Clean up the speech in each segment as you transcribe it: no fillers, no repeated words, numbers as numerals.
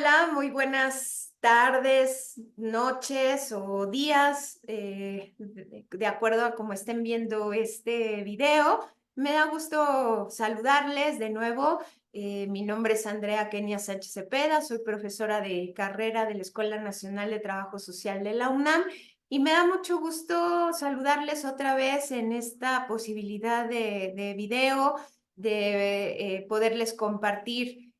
Hola, muy buenas tardes, noches o días, de acuerdo a cómo estén viendo este video. Me da gusto saludarles de nuevo. Mi nombre es Andrea Kenia Sánchez Cepeda, soy profesora de carrera de la Escuela Nacional de Trabajo Social de la UNAM y me da mucho gusto saludarles otra vez en esta posibilidad de video, de poderles compartir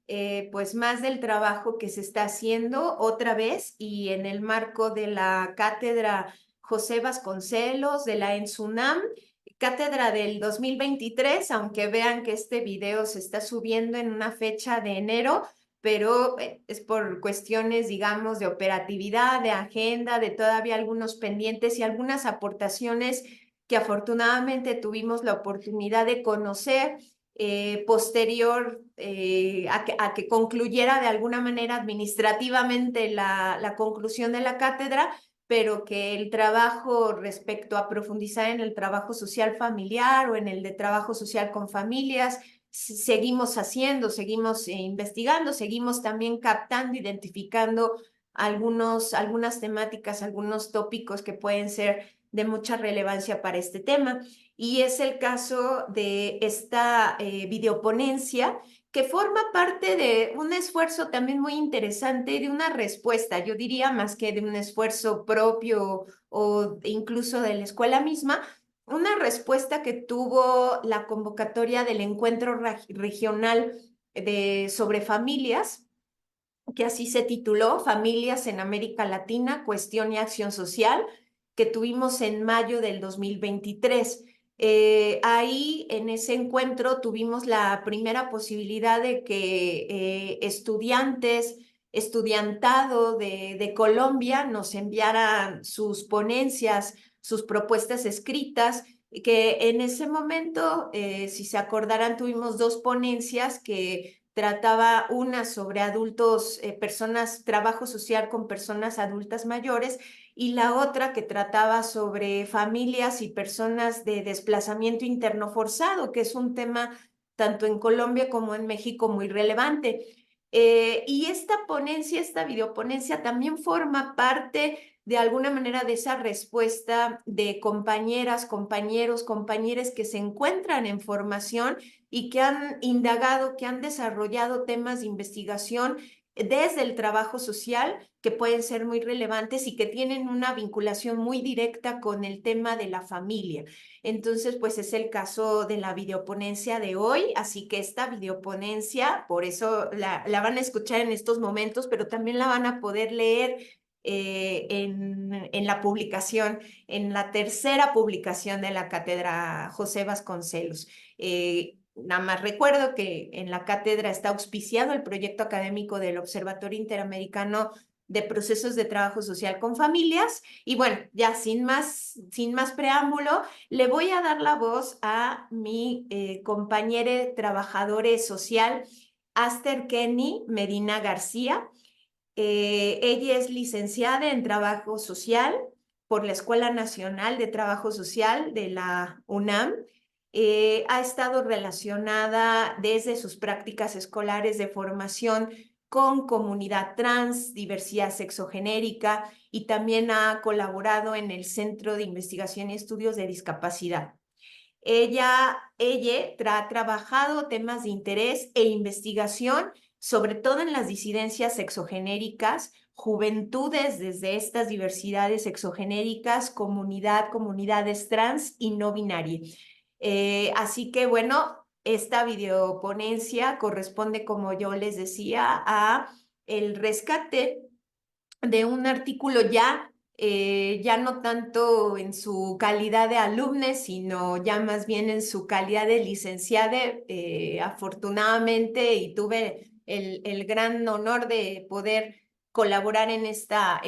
pues más del trabajo que se está haciendo otra vez y en el marco de la cátedra José Vasconcelos de la ENSUNAM, cátedra del 2023, aunque vean que este video se está subiendo en una fecha de enero, pero es por cuestiones, digamos, de operatividad, de agenda, de todavía algunos pendientes y algunas aportaciones que afortunadamente tuvimos la oportunidad de conocer posterior a que concluyera de alguna manera administrativamente la conclusión de la cátedra, pero que el trabajo respecto a profundizar en el trabajo social familiar o en el de trabajo social con familias, seguimos haciendo, seguimos investigando, seguimos también captando, identificando algunas temáticas, algunos tópicos que pueden ser de mucha relevancia para este tema. Y es el caso de esta videoponencia que forma parte de un esfuerzo también muy interesante, de una respuesta, yo diría más que de un esfuerzo propio o incluso de la escuela misma, una respuesta que tuvo la convocatoria del encuentro regional sobre familias, que así se tituló, Familias en América Latina, Cuestión y Acción Social, que tuvimos en mayo del 2023. Ahí en ese encuentro tuvimos la primera posibilidad de que estudiantado de Colombia nos enviaran sus ponencias, sus propuestas escritas, que en ese momento, si se acordarán, tuvimos dos ponencias que trataba una sobre adultos, trabajo social con personas adultas mayores, y la otra que trataba sobre familias y personas de desplazamiento interno forzado, que es un tema tanto en Colombia como en México muy relevante. Y esta ponencia, esta videoponencia también forma parte de alguna manera de esa respuesta de compañeras, compañeros, compañeres que se encuentran en formación y que han indagado, que han desarrollado temas de investigación desde el trabajo social que pueden ser muy relevantes y que tienen una vinculación muy directa con el tema de la familia. Entonces, pues es el caso de la videoponencia de hoy, así que esta videoponencia, por eso la van a escuchar en estos momentos, pero también la van a poder leer en la publicación, en la tercera publicación de la Cátedra José Vasconcelos. Nada más recuerdo que en la cátedra está auspiciado el proyecto académico del Observatorio Interamericano de Procesos de Trabajo Social con Familias. Y bueno, ya sin más preámbulo, le voy a dar la voz a mi compañera trabajadora social, Aster Kenny Medina García. Ella es licenciada en Trabajo Social por la Escuela Nacional de Trabajo Social de la UNAM. Ha estado relacionada desde sus prácticas escolares de formación con comunidad trans, diversidad sexogenérica y también ha colaborado en el Centro de Investigación y Estudios de Discapacidad. Ella ha trabajado temas de interés e investigación, sobre todo en las disidencias sexogenéricas, juventudes desde estas diversidades sexogenéricas, comunidades trans y no binarias. Así que bueno, esta videoponencia corresponde, como yo les decía, a el rescate de un artículo ya no tanto en su calidad de alumna, sino ya más bien en su calidad de licenciada, afortunadamente, y tuve el gran honor de poder colaborar en esta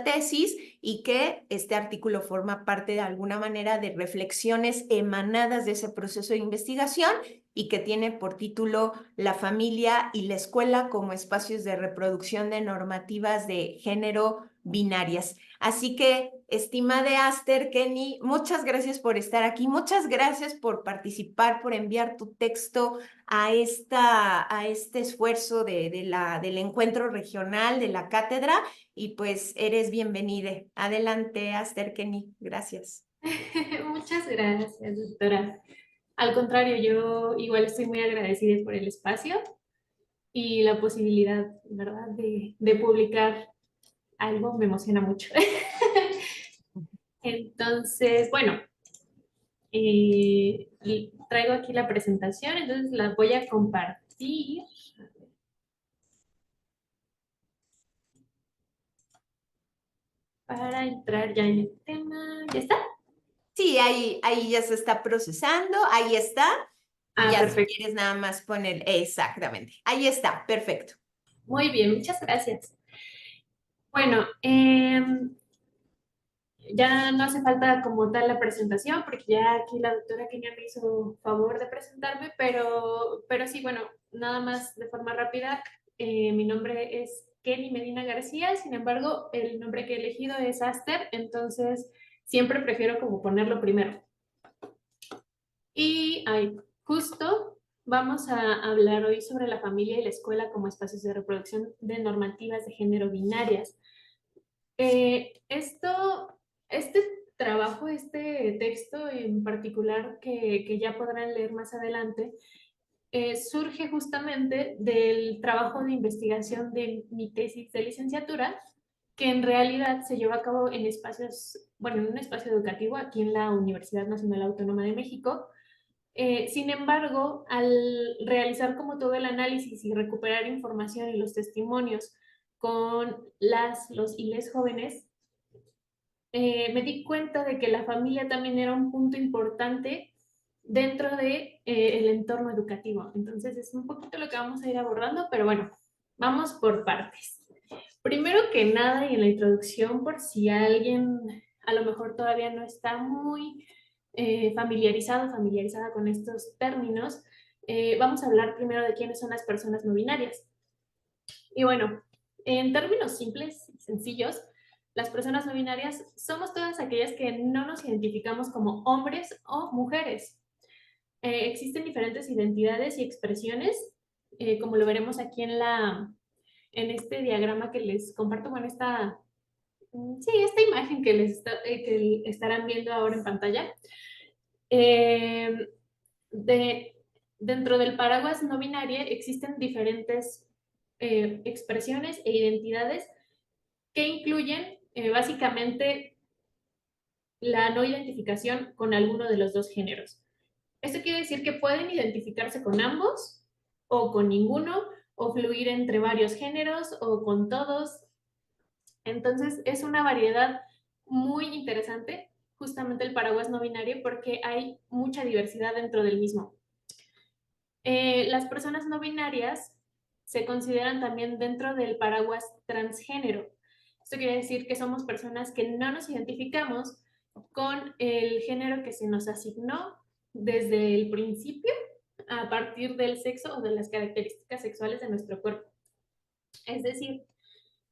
tesis y que este artículo forma parte de alguna manera de reflexiones emanadas de ese proceso de investigación y que tiene por título La familia y la escuela como espacios de reproducción de normativas de género binarias. Así que, estimada Aster, Kenny, muchas gracias por estar aquí, muchas gracias por participar, por enviar tu texto a este esfuerzo del encuentro regional de la cátedra y pues eres bienvenida. Adelante, Aster, Kenny, gracias. Muchas gracias, doctora. Al contrario, yo igual estoy muy agradecida por el espacio y la posibilidad, ¿verdad?, de publicar algo me emociona mucho. Entonces, bueno, traigo aquí la presentación, entonces la voy a compartir para entrar ya en el tema. ¿Ya está? Sí, ahí ya se está procesando, ahí está. Y Ah, ya si perfecto. quieres nada más poner, exactamente, ahí está, perfecto. Muy bien, muchas gracias. Bueno, ya no hace falta como tal la presentación, porque ya aquí la doctora Kenia me hizo favor de presentarme, pero sí, bueno, nada más de forma rápida. Mi nombre es Kenny Medina García, sin embargo, el nombre que he elegido es Aster, entonces siempre prefiero como ponerlo primero. Y justo vamos a hablar hoy sobre la familia y la escuela como espacios de reproducción de normativas de género binarias. Este trabajo, este texto en particular que ya podrán leer más adelante, surge justamente del trabajo de investigación de mi tesis de licenciatura, que en realidad se llevó a cabo en espacios, bueno, en un espacio educativo aquí en la Universidad Nacional Autónoma de México. Sin embargo, al realizar como todo el análisis y recuperar información y los testimonios con los y les jóvenes, me di cuenta de que la familia también era un punto importante dentro de el entorno educativo. Entonces es un poquito lo que vamos a ir abordando, pero bueno, vamos por partes. Primero que nada, y en la introducción, por si alguien a lo mejor todavía no está muy familiarizada con estos términos, vamos a hablar primero de quiénes son las personas no binarias. Y bueno, en términos simples y sencillos, las personas no binarias somos todas aquellas que no nos identificamos como hombres o mujeres. Existen diferentes identidades y expresiones, como lo veremos aquí en este diagrama que les comparto, bueno, esta imagen que estarán viendo ahora en pantalla. Eh, de, Dentro del paraguas no binario existen diferentes expresiones e identidades que incluyen básicamente la no identificación con alguno de los dos géneros. Esto quiere decir que pueden identificarse con ambos o con ninguno, o fluir entre varios géneros o con todos. Entonces es una variedad muy interesante, justamente el paraguas no binario, porque hay mucha diversidad dentro del mismo. Las personas no binarias se consideran también dentro del paraguas transgénero. Esto quiere decir que somos personas que no nos identificamos con el género que se nos asignó desde el principio a partir del sexo o de las características sexuales de nuestro cuerpo. Es decir,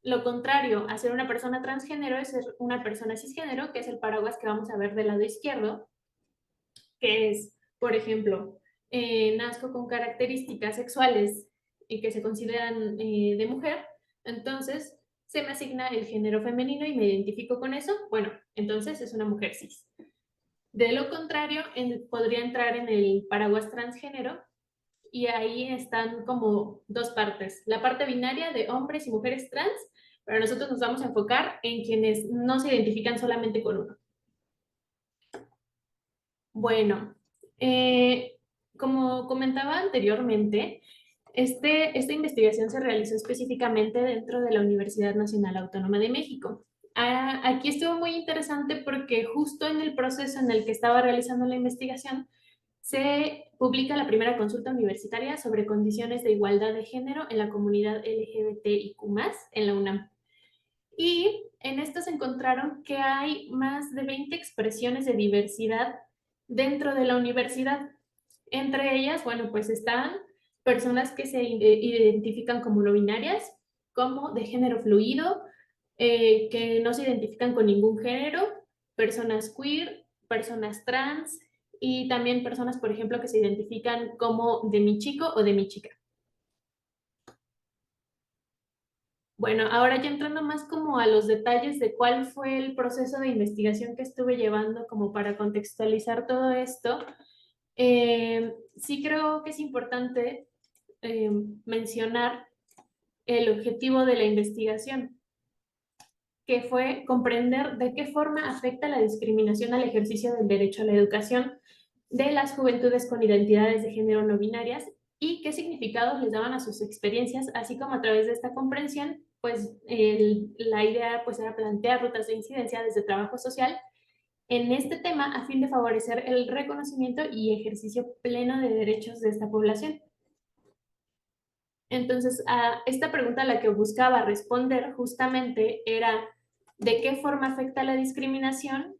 lo contrario a ser una persona transgénero es ser una persona cisgénero, que es el paraguas que vamos a ver del lado izquierdo, que es, por ejemplo, nazco con características sexuales y que se consideran de mujer, entonces se me asigna el género femenino y me identifico con eso, bueno, entonces es una mujer cis. De lo contrario, podría entrar en el paraguas transgénero, y ahí están como dos partes, la parte binaria de hombres y mujeres trans, pero nosotros nos vamos a enfocar en quienes no se identifican solamente con uno. Bueno, como comentaba anteriormente, esta investigación se realizó específicamente dentro de la Universidad Nacional Autónoma de México. Aquí estuvo muy interesante porque justo en el proceso en el que estaba realizando la investigación, se publica la primera consulta universitaria sobre condiciones de igualdad de género en la comunidad LGBTIQ+, en la UNAM. Y en esto se encontraron que hay más de 20 expresiones de diversidad dentro de la universidad. Entre ellas, bueno, pues están personas que se identifican como no binarias, como de género fluido, que no se identifican con ningún género, personas queer, personas trans y también personas, por ejemplo, que se identifican como de mi chico o de mi chica. Bueno, ahora ya entrando más como a los detalles de cuál fue el proceso de investigación que estuve llevando como para contextualizar todo esto, sí creo que es importante mencionar el objetivo de la investigación, que fue comprender de qué forma afecta la discriminación al ejercicio del derecho a la educación de las juventudes con identidades de género no binarias y qué significados les daban a sus experiencias, así como a través de esta comprensión, pues la idea pues era plantear rutas de incidencia desde trabajo social en este tema a fin de favorecer el reconocimiento y ejercicio pleno de derechos de esta población. Entonces, a esta pregunta a la que buscaba responder justamente era ¿de qué forma afecta la discriminación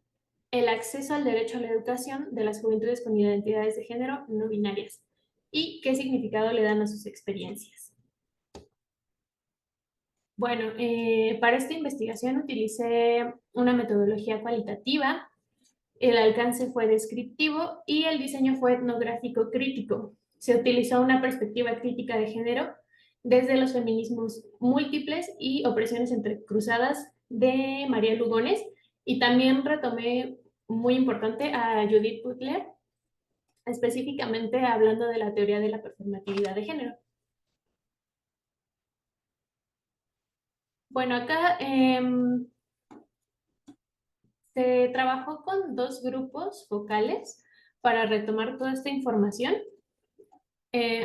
el acceso al derecho a la educación de las juventudes con identidades de género no binarias? ¿Y qué significado le dan a sus experiencias? Bueno, para esta investigación utilicé una metodología cualitativa, el alcance fue descriptivo y el diseño fue etnográfico crítico. Se utilizó una perspectiva crítica de género desde los feminismos múltiples y opresiones entrecruzadas de María Lugones y también retomé, muy importante, a Judith Butler, específicamente hablando de la teoría de la performatividad de género. Bueno, acá se trabajó con dos grupos focales para retomar toda esta información.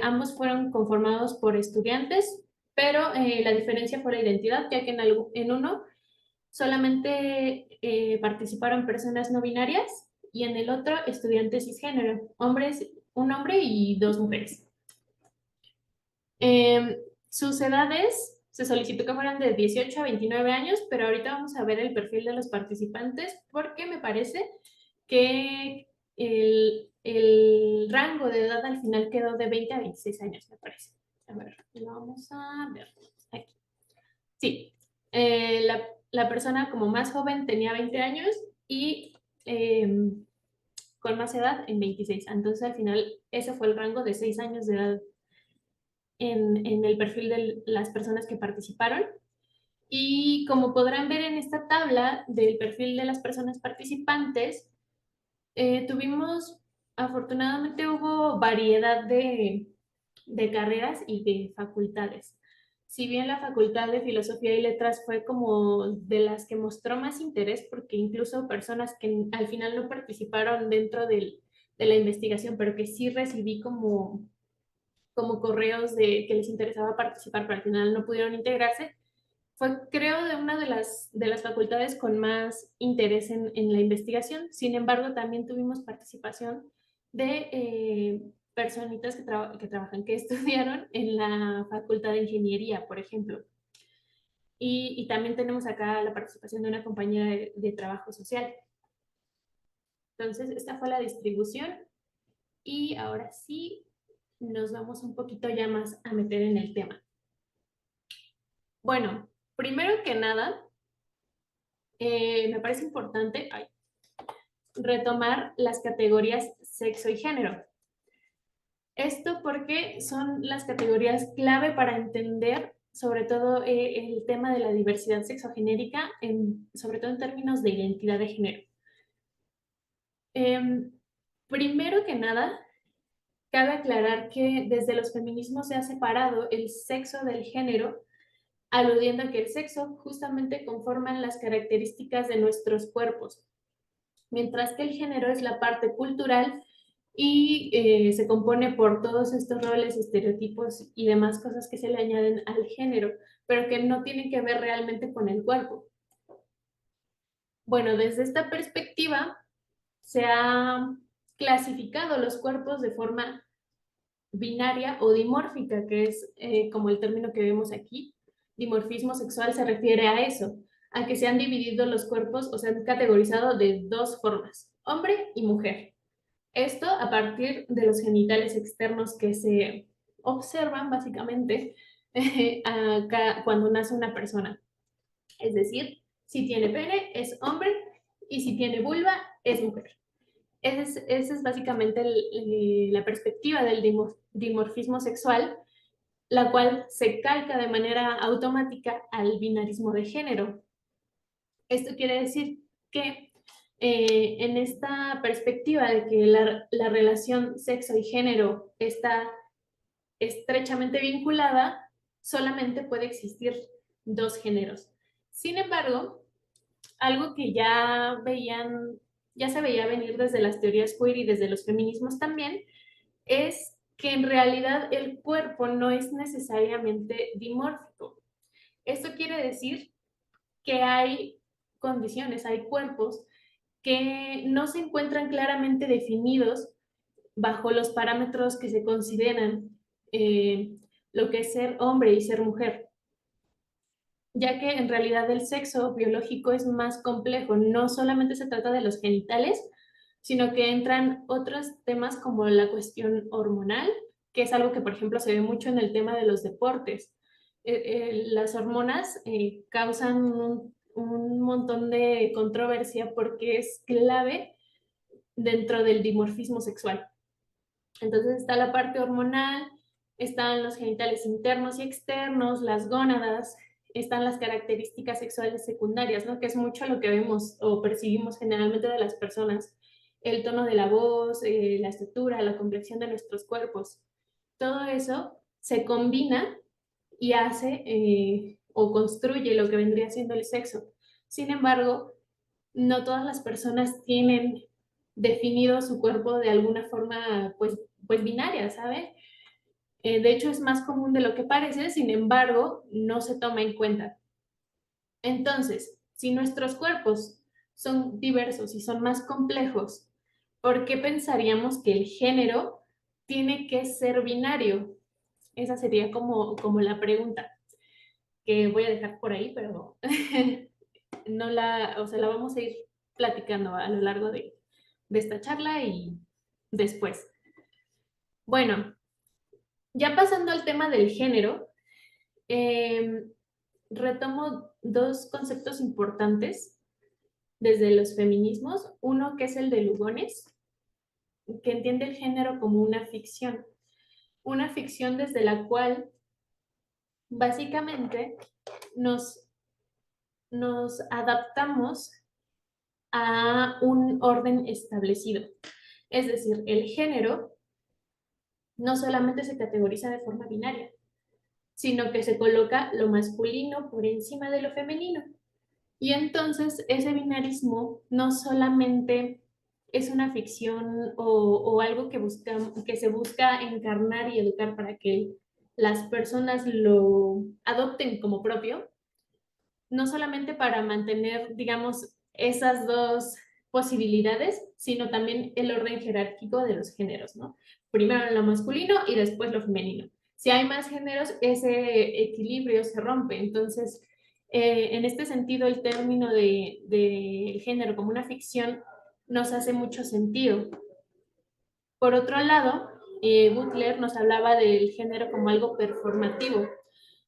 Ambos fueron conformados por estudiantes, pero la diferencia fue la identidad, ya que en uno solamente participaron personas no binarias y en el otro estudiantes cisgénero, hombres, un hombre y dos mujeres. Sus edades se solicitó que fueran de 18 a 29 años, pero ahorita vamos a ver el perfil de los participantes porque me parece que el rango de edad al final quedó de 20 a 26 años, me parece. A ver, lo vamos a ver aquí. Sí, la persona como más joven tenía 20 años y con más edad en 26. Entonces al final ese fue el rango de 6 años de edad en el perfil de las personas que participaron. Y como podrán ver en esta tabla del perfil de las personas participantes, afortunadamente hubo variedad de carreras y de facultades. Si bien la Facultad de Filosofía y Letras fue como de las que mostró más interés, porque incluso personas que al final no participaron dentro de la investigación, pero que sí recibí como correos de que les interesaba participar, pero al final no pudieron integrarse, fue creo de una de las facultades con más interés en la investigación. Sin embargo, también tuvimos participación de personitas que trabajan, que estudiaron en la Facultad de Ingeniería, por ejemplo. Y también tenemos acá la participación de una compañera de trabajo social. Entonces, esta fue la distribución y ahora sí nos vamos un poquito ya más a meter en el tema. Bueno, primero que nada, me parece importante retomar las categorías sexo y género. Esto porque son las categorías clave para entender sobre todo el tema de la diversidad sexogenérica, sobre todo en términos de identidad de género. Primero que nada, cabe aclarar que desde los feminismos se ha separado el sexo del género, aludiendo a que el sexo justamente conforman las características de nuestros cuerpos, mientras que el género es la parte cultural y se compone por todos estos roles, estereotipos y demás cosas que se le añaden al género, pero que no tienen que ver realmente con el cuerpo. Bueno, desde esta perspectiva se ha clasificado los cuerpos de forma binaria o dimórfica, que es como el término que vemos aquí. Dimorfismo sexual se refiere a eso, a que se han dividido los cuerpos o se han categorizado de dos formas, hombre y mujer. Esto a partir de los genitales externos que se observan básicamente cuando nace una persona. Es decir, si tiene pene es hombre y si tiene vulva es mujer. Esa es básicamente la perspectiva del dimorfismo sexual, la cual se calca de manera automática al binarismo de género. Esto quiere decir que en esta perspectiva de que la relación sexo y género está estrechamente vinculada, solamente puede existir dos géneros. Sin embargo, algo que ya se veía venir desde las teorías queer y desde los feminismos también, es que en realidad el cuerpo no es necesariamente dimórfico. Esto quiere decir que hay condiciones, hay cuerpos que no se encuentran claramente definidos bajo los parámetros que se consideran lo que es ser hombre y ser mujer, ya que en realidad el sexo biológico es más complejo, no solamente se trata de los genitales, sino que entran otros temas como la cuestión hormonal, que es algo que, por ejemplo, se ve mucho en el tema de los deportes. Las hormonas causan un montón de controversia porque es clave dentro del dimorfismo sexual. Entonces está la parte hormonal, están los genitales internos y externos, las gónadas, están las características sexuales secundarias, ¿no? Que es mucho lo que vemos o percibimos generalmente de las personas. El tono de la voz, la estatura, la complexión de nuestros cuerpos. Todo eso se combina y hace o construye lo que vendría siendo el sexo. Sin embargo, no todas las personas tienen definido su cuerpo de alguna forma, pues binaria, ¿sabe? De hecho, es más común de lo que parece, sin embargo, no se toma en cuenta. Entonces, si nuestros cuerpos son diversos y son más complejos, ¿por qué pensaríamos que el género tiene que ser binario? Esa sería como la pregunta que voy a dejar por ahí, pero no o sea, la vamos a ir platicando a lo largo de esta charla y después. Bueno, ya pasando al tema del género, eh, retomo dos conceptos importantes desde los feminismos. Uno que es el de Lugones, que entiende el género como una ficción desde la cual básicamente nos adaptamos a un orden establecido. Es decir, el género no solamente se categoriza de forma binaria, sino que se coloca lo masculino por encima de lo femenino. Y entonces ese binarismo no solamente es una ficción o algo que se busca encarnar y educar para que las personas lo adopten como propio, no solamente para mantener, digamos, esas dos posibilidades, sino también el orden jerárquico de los géneros, ¿no? Primero lo masculino y después lo femenino. Si hay más géneros, ese equilibrio se rompe. Entonces, en este sentido, el término de género como una ficción nos hace mucho sentido. Por otro lado, Butler nos hablaba del género como algo performativo.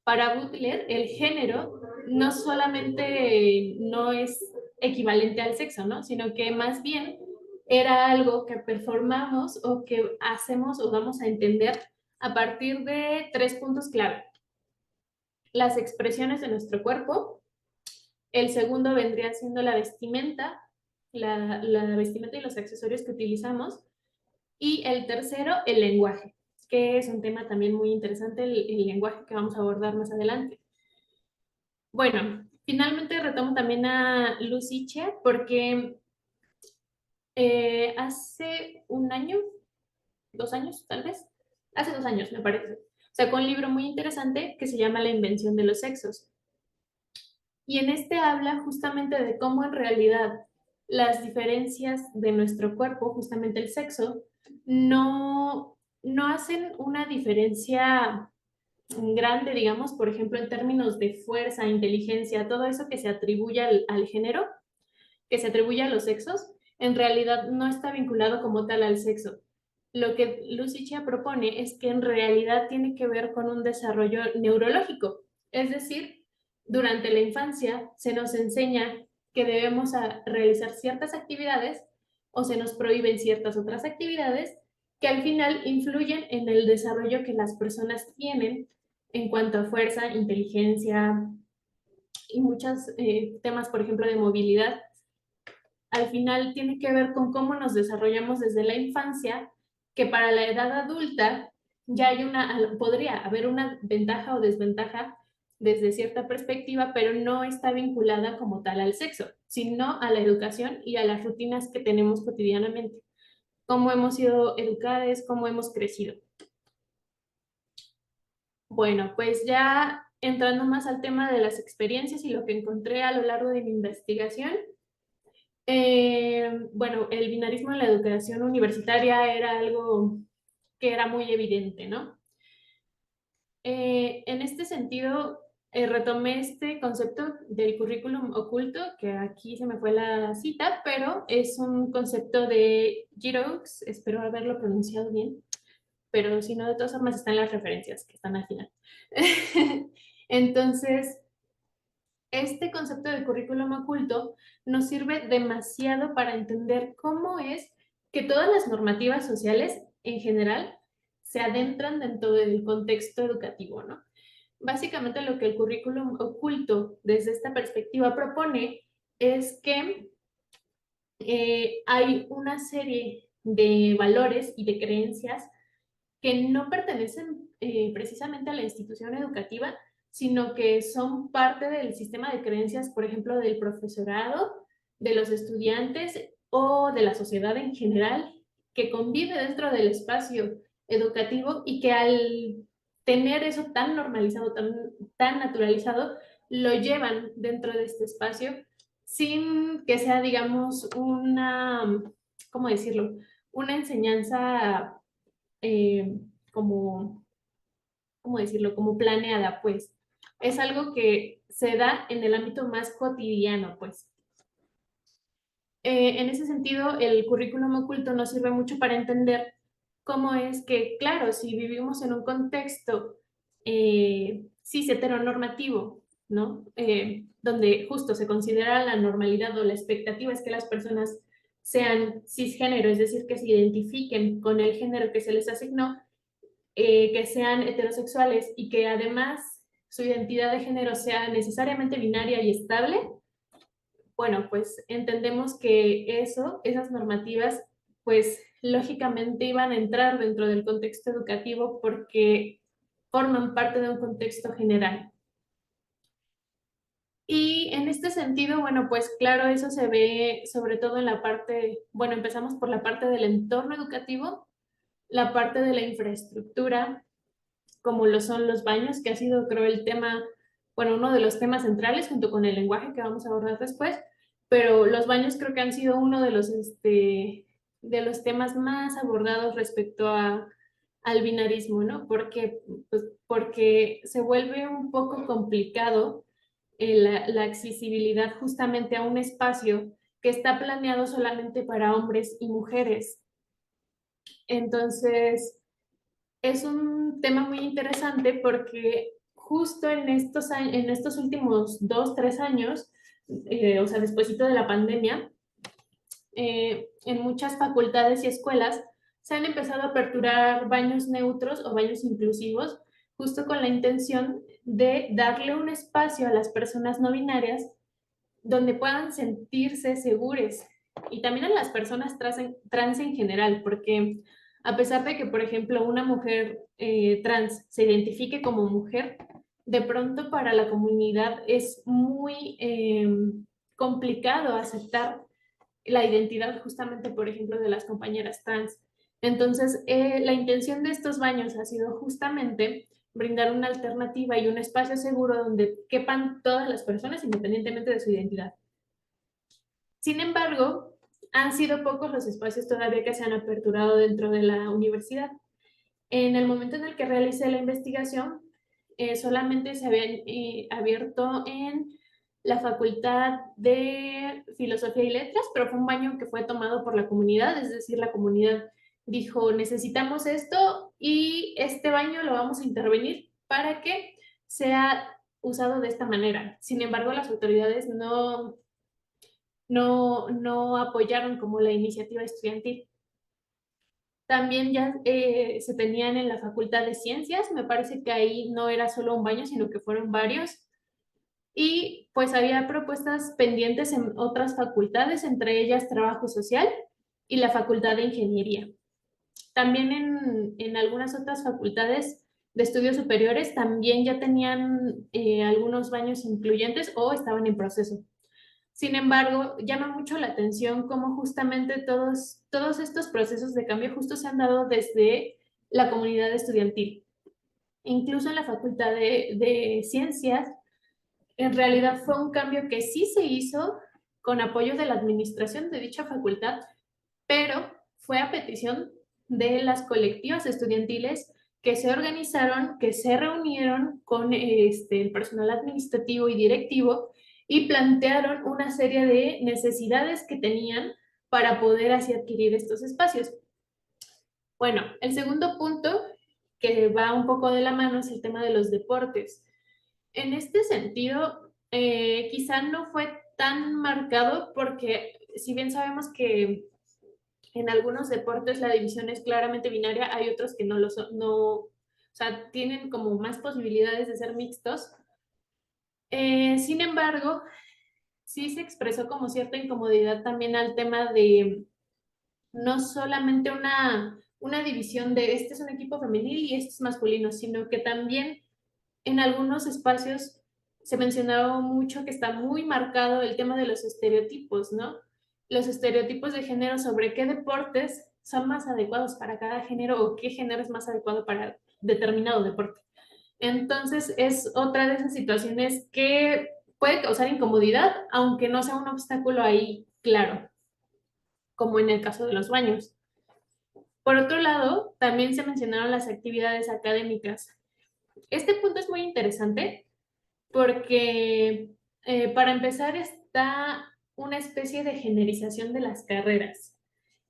Para Butler, el género no solamente no es equivalente al sexo, ¿no? Sino que más bien era algo que performamos o que hacemos o damos a entender a partir de tres puntos clave. Las expresiones de nuestro cuerpo, el segundo vendría siendo la vestimenta, la vestimenta y los accesorios que utilizamos, y el tercero, el lenguaje, que es un tema también muy interesante, el lenguaje que vamos a abordar más adelante. Bueno, finalmente retomo también a Luciche porque hace un año, 2 años tal vez, hace 2 años me parece, sacó un libro muy interesante que se llama La invención de los sexos. Y en este habla justamente de cómo en realidad las diferencias de nuestro cuerpo, justamente el sexo, no hacen una diferencia grande, digamos, por ejemplo, en términos de fuerza, inteligencia, todo eso que se atribuye al género, que se atribuye a los sexos, en realidad no está vinculado como tal al sexo. Lo que Lucy Chia propone es que en realidad tiene que ver con un desarrollo neurológico, es decir, durante la infancia se nos enseña que debemos realizar ciertas actividades o se nos prohíben ciertas otras actividades que al final influyen en el desarrollo que las personas tienen en cuanto a fuerza, inteligencia y muchos temas, por ejemplo, de movilidad. Al final tiene que ver con cómo nos desarrollamos desde la infancia, que para la edad adulta ya hay podría haber una ventaja o desventaja desde cierta perspectiva, pero no está vinculada como tal al sexo, sino a la educación y a las rutinas que tenemos cotidianamente, cómo hemos sido educadas, cómo hemos crecido. Bueno, pues ya entrando más al tema de las experiencias y lo que encontré a lo largo de mi investigación, bueno, el binarismo en la educación universitaria era algo que era muy evidente, ¿no? En este sentido, retomé este concepto del currículum oculto, que aquí se me fue la cita, pero es un concepto de Giroux, espero haberlo pronunciado bien, pero si no, de todas formas están las referencias que están al final. Entonces, este concepto de currículum oculto nos sirve demasiado para entender cómo es que todas las normativas sociales en general se adentran dentro del contexto educativo, ¿no? Básicamente lo que el currículum oculto desde esta perspectiva propone es que hay una serie de valores y de creencias que no pertenecen precisamente a la institución educativa, sino que son parte del sistema de creencias, por ejemplo, del profesorado, de los estudiantes o de la sociedad en general, que convive dentro del espacio educativo y que al tener eso tan normalizado, tan naturalizado, lo llevan dentro de este espacio sin que sea, digamos, ¿cómo decirlo? Una enseñanza eh, como, ¿cómo decirlo? Como planeada, pues. Es algo que se da en el ámbito más cotidiano, pues. En ese sentido, el currículum oculto nos sirve mucho para entender cómo es que, claro, si vivimos en un contexto cis heteronormativo, ¿no? Donde justo se considera la normalidad o la expectativa es que las personas sean cisgénero, es decir, que se identifiquen con el género que se les asignó, que sean heterosexuales y que además su identidad de género sea necesariamente binaria y estable, bueno, pues entendemos que esas normativas, pues lógicamente iban a entrar dentro del contexto educativo porque forman parte de un contexto general. Y en este sentido, bueno, pues claro, eso se ve sobre todo en la parte, bueno, empezamos por la parte del entorno educativo, la parte de la infraestructura, como lo son los baños, que ha sido, creo, el tema, bueno, uno de los temas centrales junto con el lenguaje que vamos a abordar después, pero los baños creo que han sido uno de los temas más abordados respecto al binarismo, ¿no? Pues, porque se vuelve un poco complicado la accesibilidad justamente a un espacio que está planeado solamente para hombres y mujeres. Entonces, es un tema muy interesante porque justo en estos últimos 2, 3 años, o sea, despuésito de la pandemia, en muchas facultades y escuelas se han empezado a aperturar baños neutros o baños inclusivos, justo con la intención de darle un espacio a las personas no binarias donde puedan sentirse seguras y también a las personas trans en general, porque a pesar de que, por ejemplo, una mujer trans se identifique como mujer, de pronto para la comunidad es muy complicado aceptar la identidad justamente, por ejemplo, de las compañeras trans. Entonces, la intención de estos baños ha sido justamente brindar una alternativa y un espacio seguro donde quepan todas las personas independientemente de su identidad. Sin embargo, han sido pocos los espacios todavía que se han aperturado dentro de la universidad. En el momento en el que realicé la investigación, solamente se habían abierto en la Facultad de Filosofía y Letras, pero fue un baño que fue tomado por la comunidad, es decir, la comunidad dijo, necesitamos esto y este baño lo vamos a intervenir para que sea usado de esta manera. Sin embargo, las autoridades no apoyaron como la iniciativa estudiantil. También ya se tenían en la Facultad de Ciencias, me parece que ahí no era solo un baño, sino que fueron varios. Y pues había propuestas pendientes en otras facultades, entre ellas Trabajo Social y la Facultad de Ingeniería. También en algunas otras facultades de estudios superiores también ya tenían algunos baños incluyentes o estaban en proceso. Sin embargo, llama mucho la atención cómo justamente todos estos procesos de cambio justo se han dado desde la comunidad estudiantil. Incluso en la Facultad de Ciencias, en realidad fue un cambio que sí se hizo con apoyo de la administración de dicha facultad, pero fue a petición de las colectivas estudiantiles que se organizaron, que se reunieron con el personal administrativo y directivo y plantearon una serie de necesidades que tenían para poder así adquirir estos espacios. Bueno, el segundo punto que va un poco de la mano es el tema de los deportes. En este sentido, quizá no fue tan marcado porque si bien sabemos que en algunos deportes la división es claramente binaria, hay otros que no lo son, no, o sea, tienen como más posibilidades de ser mixtos. Sin embargo, sí se expresó como cierta incomodidad también al tema de no solamente una división de este es un equipo femenil y este es masculino, sino que también en algunos espacios se mencionaba mucho que está muy marcado el tema de los estereotipos, ¿no? Los estereotipos de género sobre qué deportes son más adecuados para cada género o qué género es más adecuado para determinado deporte. Entonces es otra de esas situaciones que puede causar incomodidad, aunque no sea un obstáculo ahí claro, como en el caso de los baños. Por otro lado, también se mencionaron las actividades académicas. Este punto es muy interesante porque para empezar está una especie de generización de las carreras.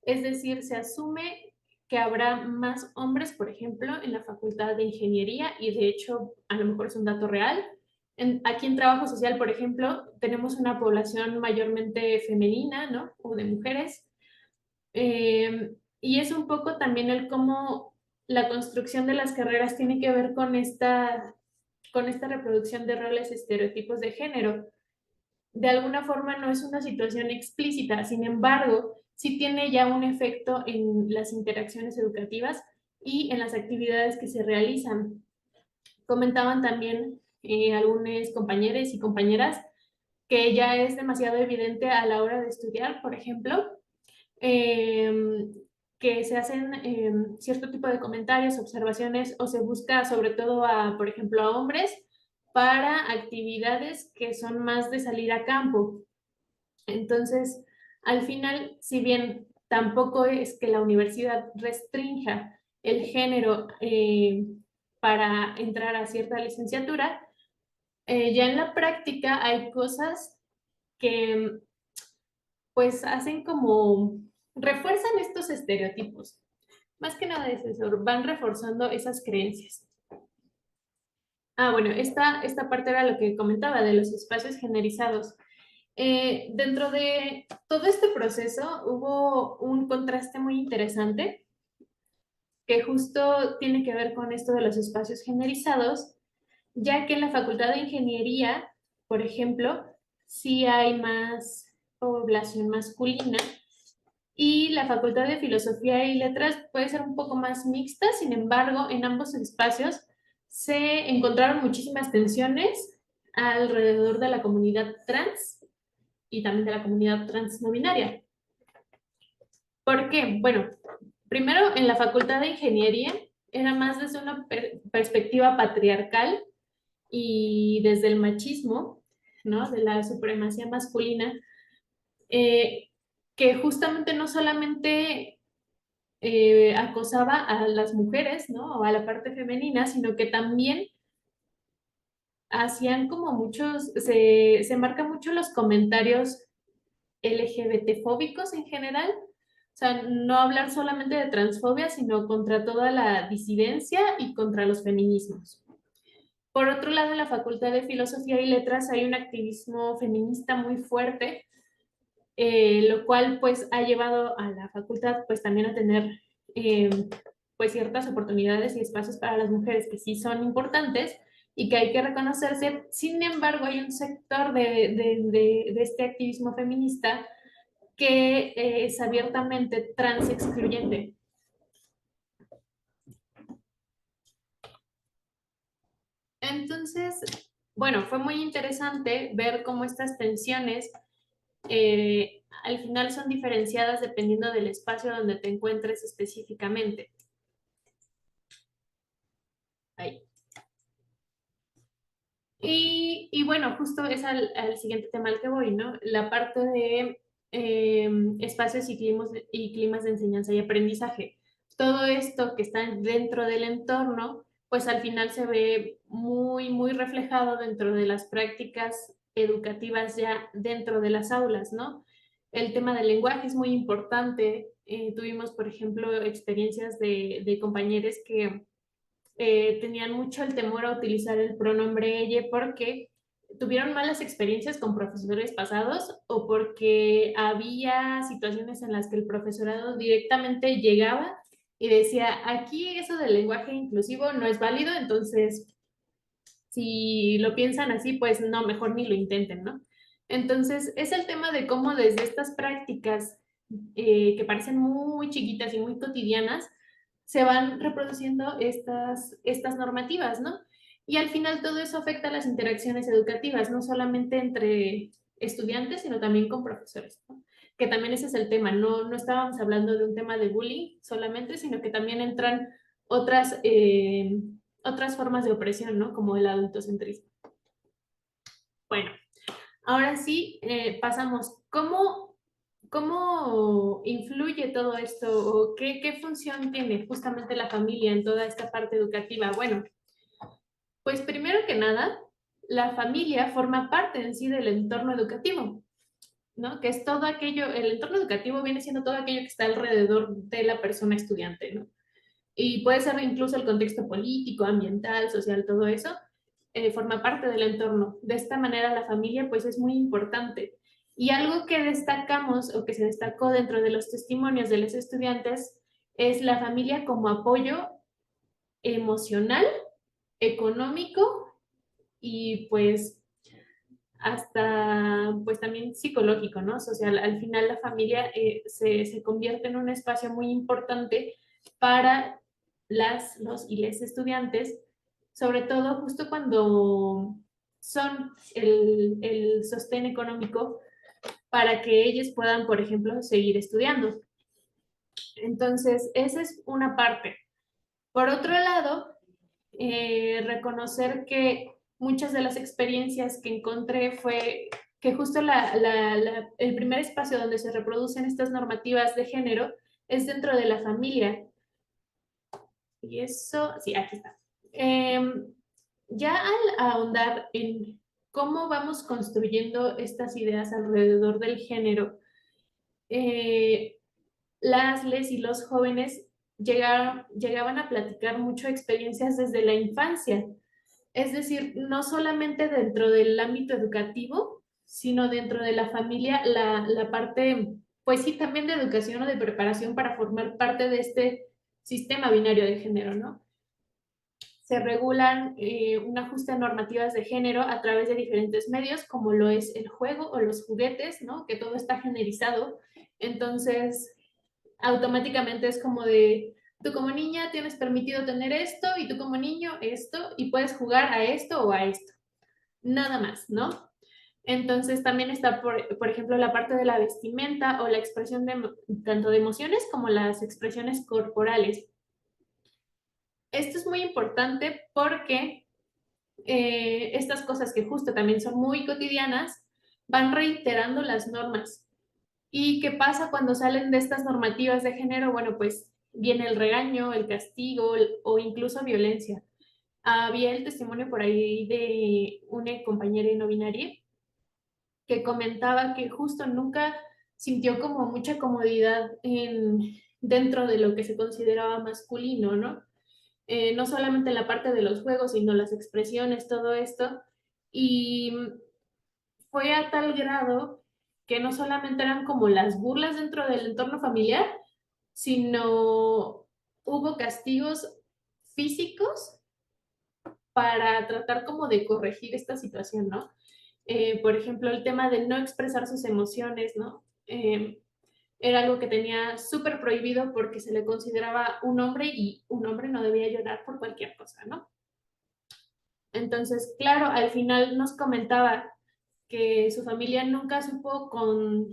Es decir, se asume que habrá más hombres, por ejemplo, en la Facultad de Ingeniería y de hecho a lo mejor es un dato real. Aquí en Trabajo Social, por ejemplo, tenemos una población mayormente femenina, ¿no? O de mujeres. Y es un poco también el cómo la construcción de las carreras tiene que ver con esta reproducción de roles estereotipos de género. De alguna forma no es una situación explícita, sin embargo, sí tiene ya un efecto en las interacciones educativas y en las actividades que se realizan. Comentaban también algunos compañeros y compañeras que ya es demasiado evidente a la hora de estudiar, por ejemplo, eh, que se hacen cierto tipo de comentarios, observaciones o se busca sobre todo a, por ejemplo, a hombres para actividades que son más de salir a campo. Entonces, al final, si bien tampoco es que la universidad restrinja el género para entrar a cierta licenciatura, ya en la práctica hay cosas que pues hacen como, refuerzan estos estereotipos. Más que nada es eso, van reforzando esas creencias. Ah, bueno, esta parte era lo que comentaba de los espacios generizados. Dentro de todo este proceso hubo un contraste muy interesante que justo tiene que ver con esto de los espacios generizados, ya que en la Facultad de Ingeniería, por ejemplo, sí hay más población masculina y la Facultad de Filosofía y Letras puede ser un poco más mixta, sin embargo, en ambos espacios se encontraron muchísimas tensiones alrededor de la comunidad trans y también de la comunidad trans no binaria. ¿Por qué? Bueno, primero en la Facultad de Ingeniería era más desde una perspectiva patriarcal y desde el machismo, ¿no? De la supremacía masculina, que justamente no solamente acosaba a las mujeres, ¿no? O a la parte femenina, sino que también hacían como muchos, se marcan mucho los comentarios LGBT-fóbicos en general. O sea, no hablar solamente de transfobia, sino contra toda la disidencia y contra los feminismos. Por otro lado, en la Facultad de Filosofía y Letras hay un activismo feminista muy fuerte, lo cual pues ha llevado a la facultad pues también a tener eh, pues ciertas oportunidades y espacios para las mujeres que sí son importantes y que hay que reconocerse. Sin embargo, hay un sector de este activismo feminista que es abiertamente trans excluyente. Entonces, bueno, fue muy interesante ver cómo estas tensiones al final son diferenciadas dependiendo del espacio donde te encuentres específicamente. Ahí. Y bueno, justo es al siguiente tema al que voy, ¿no? La parte de espacios y climas de enseñanza y aprendizaje. Todo esto que está dentro del entorno, pues al final se ve muy, muy reflejado dentro de las prácticas educativas ya dentro de las aulas, ¿no? El tema del lenguaje es muy importante. Tuvimos, por ejemplo, experiencias de compañeros que tenían mucho el temor a utilizar el pronombre ella porque tuvieron malas experiencias con profesores pasados o porque había situaciones en las que el profesorado directamente llegaba y decía, aquí eso del lenguaje inclusivo no es válido, entonces si lo piensan así, pues no, mejor ni lo intenten, ¿no? Entonces, es el tema de cómo desde estas prácticas que parecen muy chiquitas y muy cotidianas, se van reproduciendo estas normativas, ¿no? Y al final todo eso afecta a las interacciones educativas, no solamente entre estudiantes, sino también con profesores, ¿no? Que también ese es el tema, no estábamos hablando de un tema de bullying solamente, sino que también entran otras, otras formas de opresión, ¿no? Como el adultocentrismo. Bueno, ahora sí, pasamos. ¿Cómo influye todo esto o qué función tiene justamente la familia en toda esta parte educativa? Bueno, pues primero que nada, la familia forma parte en sí del entorno educativo, ¿no? Que es todo aquello, el entorno educativo viene siendo todo aquello que está alrededor de la persona estudiante, ¿no? Y puede ser incluso el contexto político, ambiental, social, todo eso, forma parte del entorno. De esta manera la familia pues es muy importante. Y algo que destacamos o que se destacó dentro de los testimonios de los estudiantes es la familia como apoyo emocional, económico y pues hasta pues también psicológico, ¿no? Social. Al final la familia se convierte en un espacio muy importante para los y les estudiantes, sobre todo justo cuando son el sostén económico para que ellos puedan, por ejemplo, seguir estudiando. Entonces, esa es una parte. Por otro lado, reconocer que muchas de las experiencias que encontré fue que justo el primer espacio donde se reproducen estas normativas de género es dentro de la familia. Y eso, sí, aquí está. Ya al ahondar en cómo vamos construyendo estas ideas alrededor del género, eh, les y los jóvenes llegaban a platicar mucho experiencias desde la infancia. Es decir, no solamente dentro del ámbito educativo, sino dentro de la familia, la parte, pues sí, también de educación o de preparación para formar parte de este sistema binario de género, ¿no? Se regulan un ajuste a normativas de género a través de diferentes medios, como lo es el juego o los juguetes, ¿no? Que todo está generizado. Entonces, automáticamente es como de, tú como niña tienes permitido tener esto y tú como niño esto y puedes jugar a esto o a esto. Nada más, ¿no? Entonces también está, por ejemplo, la parte de la vestimenta o la expresión de tanto de emociones como las expresiones corporales. Esto es muy importante porque estas cosas que justo también son muy cotidianas van reiterando las normas. ¿Y qué pasa cuando salen de estas normativas de género? Bueno, pues viene el regaño, el castigo o incluso violencia. Había el testimonio por ahí de una compañera no binaria que comentaba que justo nunca sintió como mucha comodidad dentro de lo que se consideraba masculino, ¿no? no solamente la parte de los juegos, sino las expresiones, todo esto. Y fue a tal grado que no solamente eran como las burlas dentro del entorno familiar, sino hubo castigos físicos para tratar como de corregir esta situación, ¿no? Por ejemplo, el tema de no expresar sus emociones, ¿no? Era algo que tenía súper prohibido porque se le consideraba un hombre y un hombre no debía llorar por cualquier cosa, ¿no? Entonces, claro, al final nos comentaba que su familia nunca supo con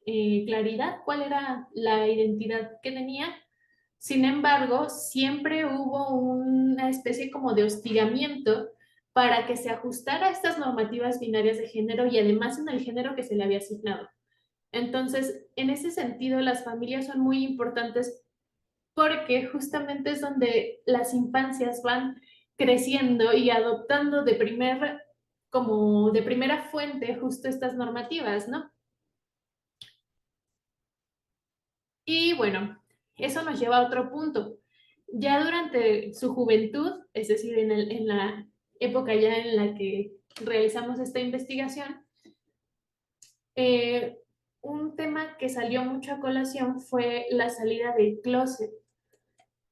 claridad cuál era la identidad que tenía. Sin embargo, siempre hubo una especie como de hostigamiento para que se ajustara a estas normativas binarias de género y además en el género que se le había asignado. Entonces, en ese sentido, las familias son muy importantes porque justamente es donde las infancias van creciendo y adoptando como de primera fuente justo estas normativas, ¿no? Y bueno, eso nos lleva a otro punto. Ya durante su juventud, es decir, en la época ya en la que realizamos esta investigación, eh, un tema que salió mucho a colación fue la salida del closet.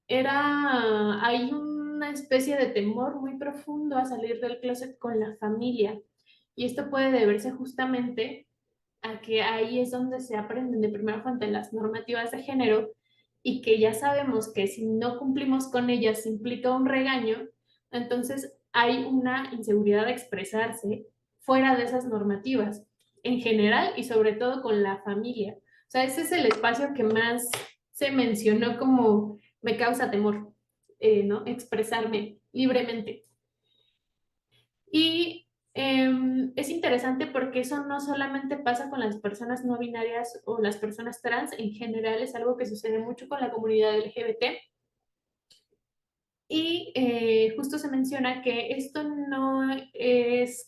Hay una especie de temor muy profundo a salir del closet con la familia. Y esto puede deberse justamente a que ahí es donde se aprenden de primera fuente las normativas de género y que ya sabemos que si no cumplimos con ellas implica un regaño, entonces hay una inseguridad de expresarse fuera de esas normativas, en general y sobre todo con la familia. O sea, ese es el espacio que más se mencionó como me causa temor, ¿no? Expresarme libremente. Y es interesante porque eso no solamente pasa con las personas no binarias o las personas trans, en general es algo que sucede mucho con la comunidad LGBT. Y justo se menciona que esto no es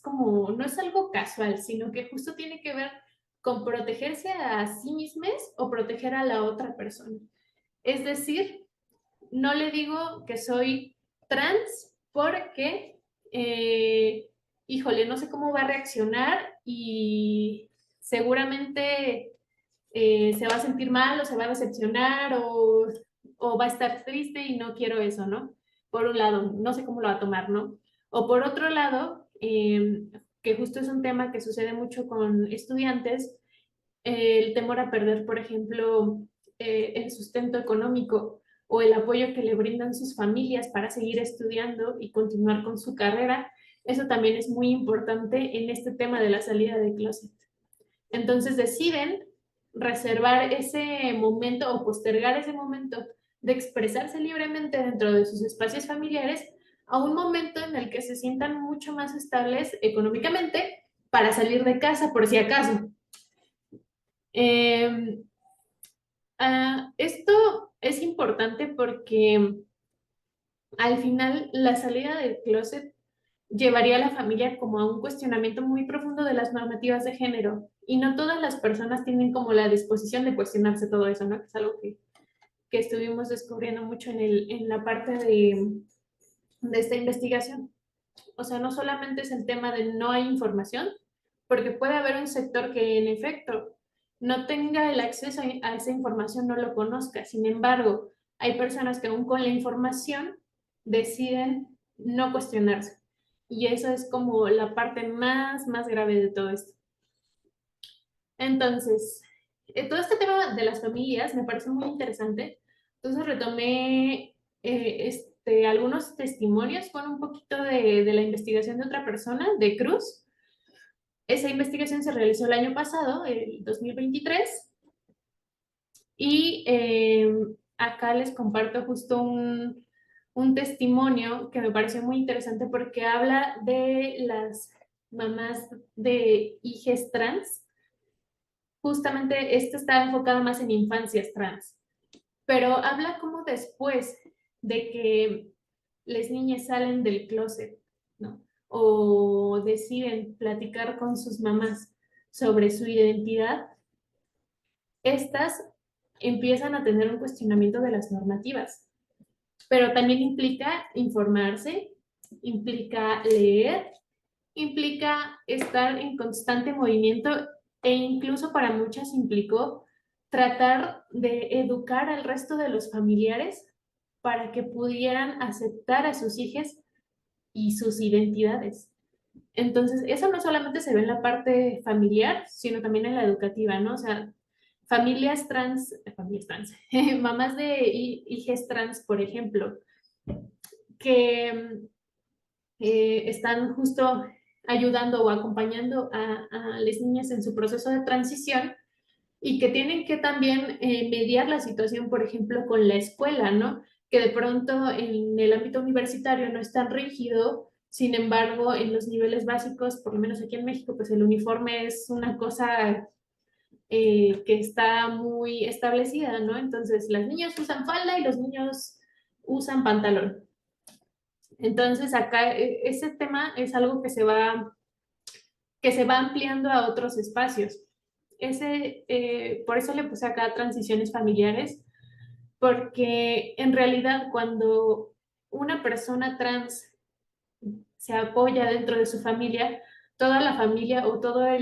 algo casual, sino que justo tiene que ver con protegerse a sí mismos o proteger a la otra persona. Es decir, no le digo que soy trans porque, híjole, no sé cómo va a reaccionar y seguramente se va a sentir mal o se va a decepcionar o va a estar triste y no quiero eso, ¿no? Por un lado, no sé cómo lo va a tomar, ¿no? O por otro lado, que justo es un tema que sucede mucho con estudiantes, el temor a perder, por ejemplo, el sustento económico o el apoyo que le brindan sus familias para seguir estudiando y continuar con su carrera, eso también es muy importante en este tema de la salida de closet. Entonces deciden reservar ese momento o postergar ese momento de expresarse libremente dentro de sus espacios familiares a un momento en el que se sientan mucho más estables económicamente para salir de casa por si acaso. Eh, Esto es importante porque al final la salida del closet llevaría a la familia como a un cuestionamiento muy profundo de las normativas de género y no todas las personas tienen como la disposición de cuestionarse todo eso, ¿no? Que es algo que estuvimos descubriendo mucho en la parte de esta investigación. O sea, no solamente es el tema de no hay información, porque puede haber un sector que en efecto no tenga el acceso a esa información, no lo conozca. Sin embargo, hay personas que aún con la información deciden no cuestionarse. Y eso es como la parte más grave de todo esto. Entonces, todo este tema de las familias me parece muy interesante. Entonces retomé algunos testimonios con un poquito de la investigación de otra persona, de Cruz. Esa investigación se realizó el año pasado, el 2023, y acá les comparto justo un testimonio que me pareció muy interesante porque habla de las mamás de hijes trans. Justamente esta está enfocada más en infancias trans, pero habla como después de que las niñas salen del closet, ¿no? O deciden platicar con sus mamás sobre su identidad, estas empiezan a tener un cuestionamiento de las normativas. pero también implica informarse, implica leer, implica estar en constante movimiento e incluso para muchas implicó tratar de educar al resto de los familiares para que pudieran aceptar a sus hijos y sus identidades. Entonces, eso no solamente se ve en la parte familiar, sino también en la educativa, ¿no? O sea, familias trans, mamás de hijas trans, por ejemplo, que están justo ayudando o acompañando a las niñas en su proceso de transición y que tienen que también mediar la situación, por ejemplo, con la escuela, ¿no? Que de pronto en el ámbito universitario no es tan rígido, sin embargo, en los niveles básicos, por lo menos aquí en México, pues el uniforme es una cosa que está muy establecida, ¿no? Entonces, las niñas usan falda y los niños usan pantalón. Entonces, acá ese tema es algo que se va ampliando a otros espacios. Por eso le puse acá transiciones familiares, porque en realidad cuando una persona trans se apoya dentro de su familia, toda la familia o toda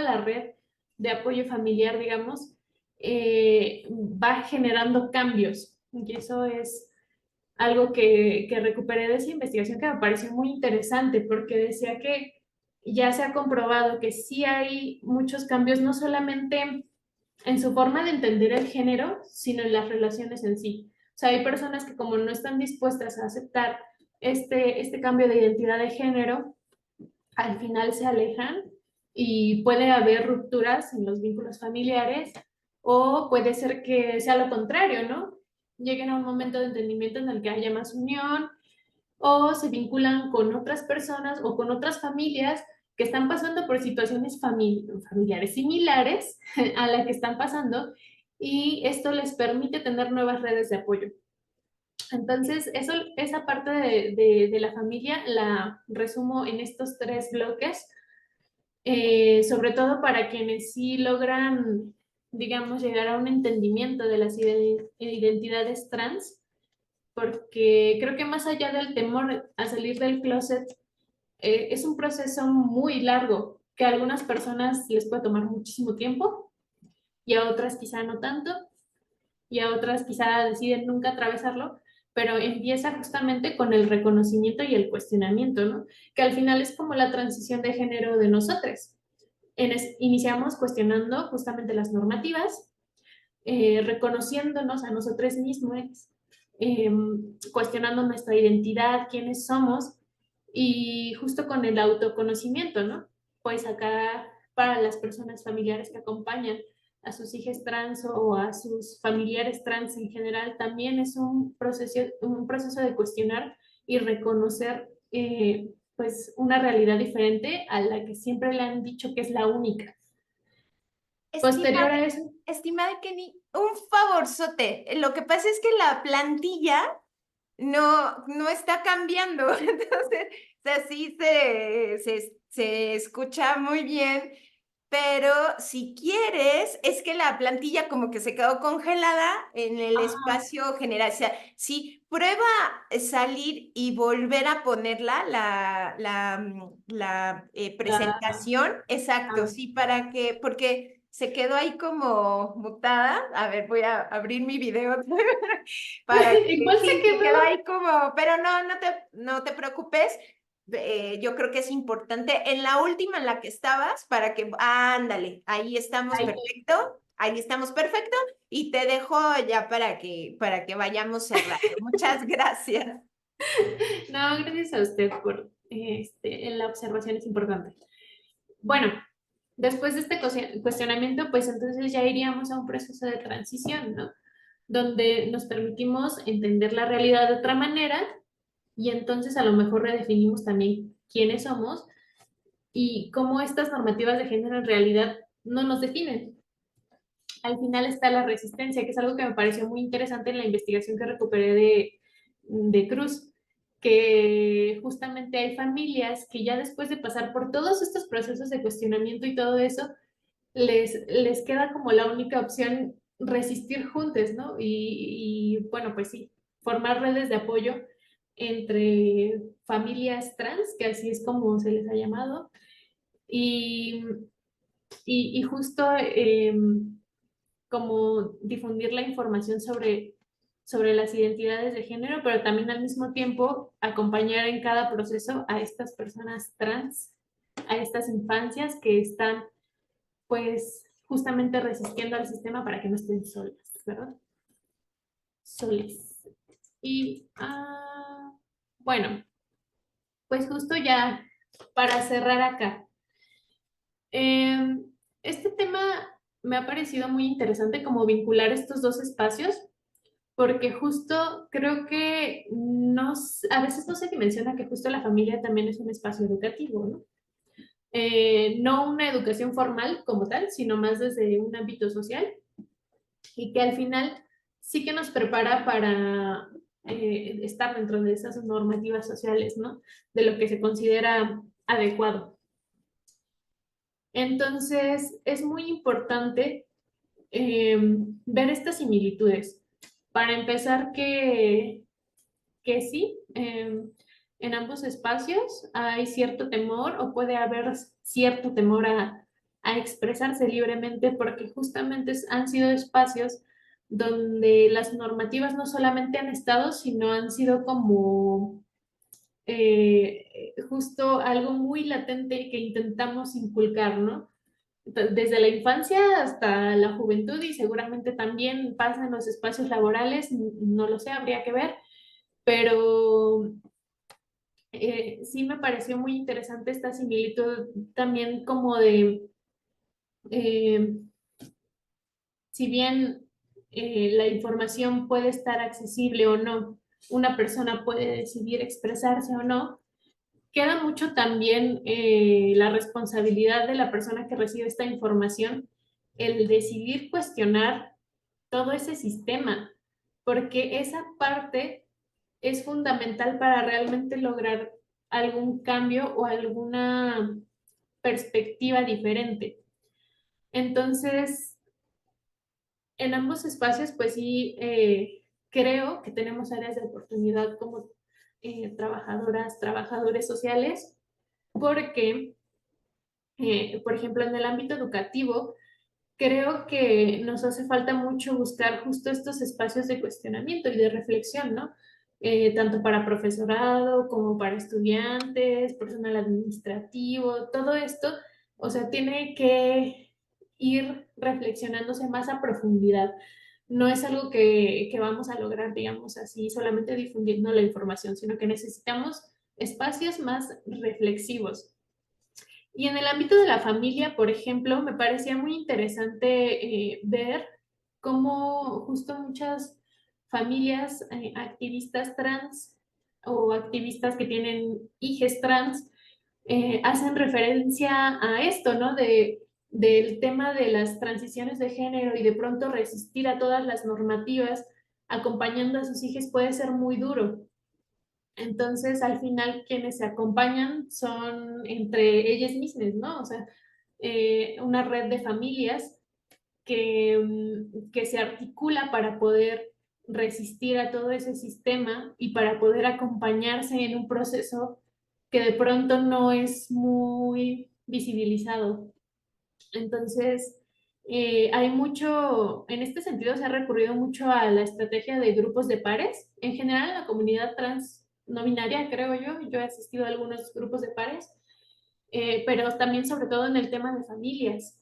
la red de apoyo familiar, digamos, va generando cambios. Y eso es algo que recuperé de esa investigación que me pareció muy interesante porque decía que ya se ha comprobado que sí hay muchos cambios, no solamente en su forma de entender el género, sino en las relaciones en sí. O sea, hay personas que como no están dispuestas a aceptar este cambio de identidad de género, al final se alejan y puede haber rupturas en los vínculos familiares o puede ser que sea lo contrario, ¿no? Lleguen a un momento de entendimiento en el que haya más unión o se vinculan con otras personas o con otras familias que están pasando por situaciones familiares similares a la que están pasando y esto les permite tener nuevas redes de apoyo. Entonces, esa parte de la familia la resumo en estos tres bloques, sobre todo para quienes sí logran, digamos, llegar a un entendimiento de las identidades trans, porque creo que más allá del temor a salir del closet, es un proceso muy largo que a algunas personas les puede tomar muchísimo tiempo y a otras quizá no tanto y a otras quizá deciden nunca atravesarlo, pero empieza justamente con el reconocimiento y el cuestionamiento, ¿no? Que al final es como la transición de género de nosotros. Iniciamos cuestionando justamente las normativas, reconociéndonos a nosotros mismos, eh, cuestionando nuestra identidad, quiénes somos y justo con el autoconocimiento, ¿no? Pues acá para las personas familiares que acompañan a sus hijas trans o a sus familiares trans en general, también es un proceso de cuestionar y reconocer pues una realidad diferente a la que siempre le han dicho que es la única. Posterior Estimada, a eso, estimada Kenny, un favorzote. Lo que pasa es que la plantilla no está cambiando. Entonces, o sea, sí se escucha muy bien, pero si quieres, es que la plantilla como que se quedó congelada en el espacio general. O sea, sí, prueba salir y volver a ponerla, la la, presentación. Exacto, ah, sí, porque se quedó ahí como mutada. A ver, voy a abrir mi video para que igual se sí, se quedó quedó. ahí como, pero no te preocupes. Yo creo que es importante en la última en la que estabas para que, ándale, ahí estamos perfecto y te dejo ya para que vayamos cerrando. Muchas gracias. No, gracias a usted por la observación, es importante. Bueno, después de este cuestionamiento, pues entonces ya iríamos a un proceso de transición, ¿no? Donde nos permitimos entender la realidad de otra manera y entonces a lo mejor redefinimos también quiénes somos y cómo estas normativas de género en realidad no nos definen. Al final está la resistencia, que es algo que me pareció muy interesante en la investigación que recuperé de Cruz, que justamente hay familias que ya después de pasar por todos estos procesos de cuestionamiento y todo eso, les queda como la única opción resistir juntos, ¿no? Bueno, pues sí, formar redes de apoyo entre familias trans, que así es como se les ha llamado, y, y justo como difundir la información sobre las identidades de género, pero también al mismo tiempo acompañar en cada proceso a estas personas trans, a estas infancias que están pues justamente resistiendo al sistema para que no estén solas, ¿verdad? Soles. Y bueno, pues justo ya para cerrar acá. Eh, este tema me ha parecido muy interesante como vincular estos dos espacios, porque justo creo que a veces no se dimensiona que justo la familia también es un espacio educativo, ¿no? No una educación formal como tal, sino más desde un ámbito social y que al final sí que nos prepara para estar dentro de esas normativas sociales, ¿no? De lo que se considera adecuado. Entonces, es muy importante ver estas similitudes. Para empezar, que sí, en ambos espacios hay cierto temor o puede haber cierto temor a expresarse libremente porque justamente han sido espacios donde las normativas no solamente han estado, sino han sido como justo algo muy latente que intentamos inculcar, ¿no? Desde la infancia hasta la juventud y seguramente también pasa en los espacios laborales, no lo sé, habría que ver, pero sí me pareció muy interesante esta similitud también como de, eh, si bien la información puede estar accesible o no, una persona puede decidir expresarse o no, queda mucho también la responsabilidad de la persona que recibe esta información, el decidir cuestionar todo ese sistema, porque esa parte es fundamental para realmente lograr algún cambio o alguna perspectiva diferente. Entonces, en ambos espacios, pues sí, creo que tenemos áreas de oportunidad como trabajadoras, trabajadores sociales, porque, por ejemplo, en el ámbito educativo, creo que nos hace falta mucho buscar justo estos espacios de cuestionamiento y de reflexión, ¿no? Tanto para profesorado como para estudiantes, personal administrativo, todo esto, o sea, tiene que ir reflexionándose más a profundidad. No es algo que vamos a lograr, digamos así, solamente difundiendo la información, sino que necesitamos espacios más reflexivos. Y en el ámbito de la familia, por ejemplo, me parecía muy interesante ver cómo justo muchas familias activistas trans o activistas que tienen hijas trans hacen referencia a esto, ¿no? Del tema de las transiciones de género y de pronto resistir a todas las normativas acompañando a sus hijas puede ser muy duro. Entonces, al final, quienes se acompañan son entre ellas mismas, ¿no? O sea, una red de familias que se articula para poder resistir a todo ese sistema y para poder acompañarse en un proceso que de pronto no es muy visibilizado. Entonces, hay mucho, en este sentido se ha recurrido mucho a la estrategia de grupos de pares. En general, en la comunidad trans no binaria, creo yo he asistido a algunos grupos de pares, pero también sobre todo en el tema de familias.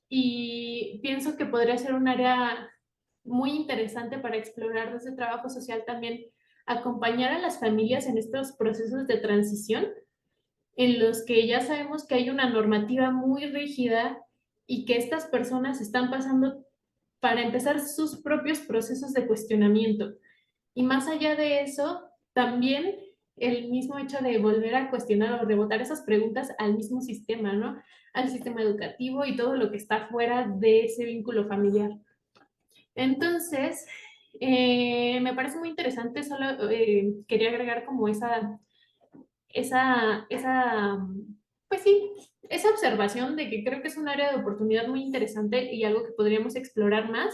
Y pienso que podría ser un área muy interesante para explorar desde trabajo social también, acompañar a las familias en estos procesos de transición en los que ya sabemos que hay una normativa muy rígida y que estas personas están pasando para empezar sus propios procesos de cuestionamiento. Y más allá de eso, también el mismo hecho de volver a cuestionar o rebotar esas preguntas al mismo sistema, ¿no? Al sistema educativo y todo lo que está fuera de ese vínculo familiar. Entonces, me parece muy interesante, solo quería agregar como esa, pues sí, esa observación de que creo que es un área de oportunidad muy interesante y algo que podríamos explorar más.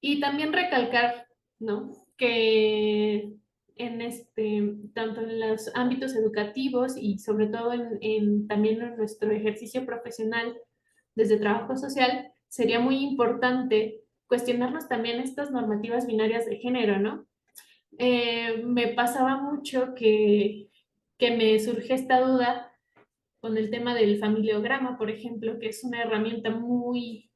Y también recalcar, ¿no? Que tanto en los ámbitos educativos y sobre todo también en nuestro ejercicio profesional desde trabajo social, sería muy importante cuestionarnos también estas normativas binarias de género, ¿no? Me pasaba mucho que me surge esta duda con el tema del familiograma, por ejemplo, que es una herramienta muy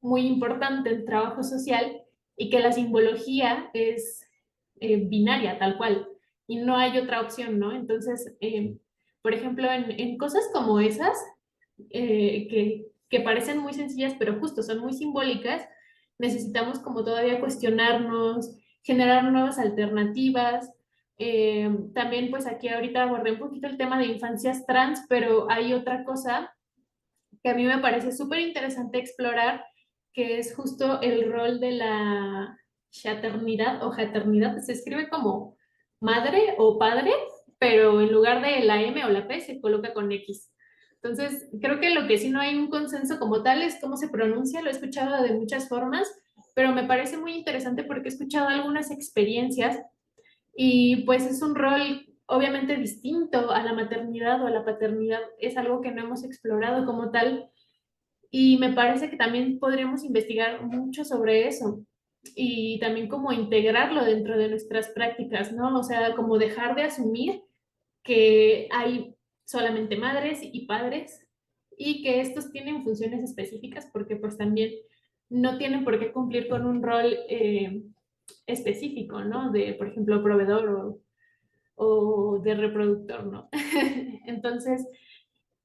importante en trabajo social y que la simbología es binaria, tal cual, y no hay otra opción, ¿no? Entonces, por ejemplo, en cosas como esas, que parecen muy sencillas, pero justo son muy simbólicas, necesitamos como todavía cuestionarnos, generar nuevas alternativas. También pues aquí ahorita abordé un poquito el tema de infancias trans, pero hay otra cosa que a mí me parece súper interesante explorar, que es justo el rol de la chaternidad o jaternidad. Se escribe como madre o padre, pero en lugar de la M o la P se coloca con X. Entonces, creo que lo que sí no hay un consenso como tal es cómo se pronuncia, lo he escuchado de muchas formas, pero me parece muy interesante porque he escuchado algunas experiencias y pues es un rol obviamente distinto a la maternidad o a la paternidad, es algo que no hemos explorado como tal y me parece que también podríamos investigar mucho sobre eso y también como integrarlo dentro de nuestras prácticas, ¿no? O sea, como dejar de asumir que hay solamente madres y padres y que estos tienen funciones específicas porque pues también no tienen por qué cumplir con un rol específico, ¿no? De, por ejemplo, proveedor o de reproductor, ¿no? Entonces,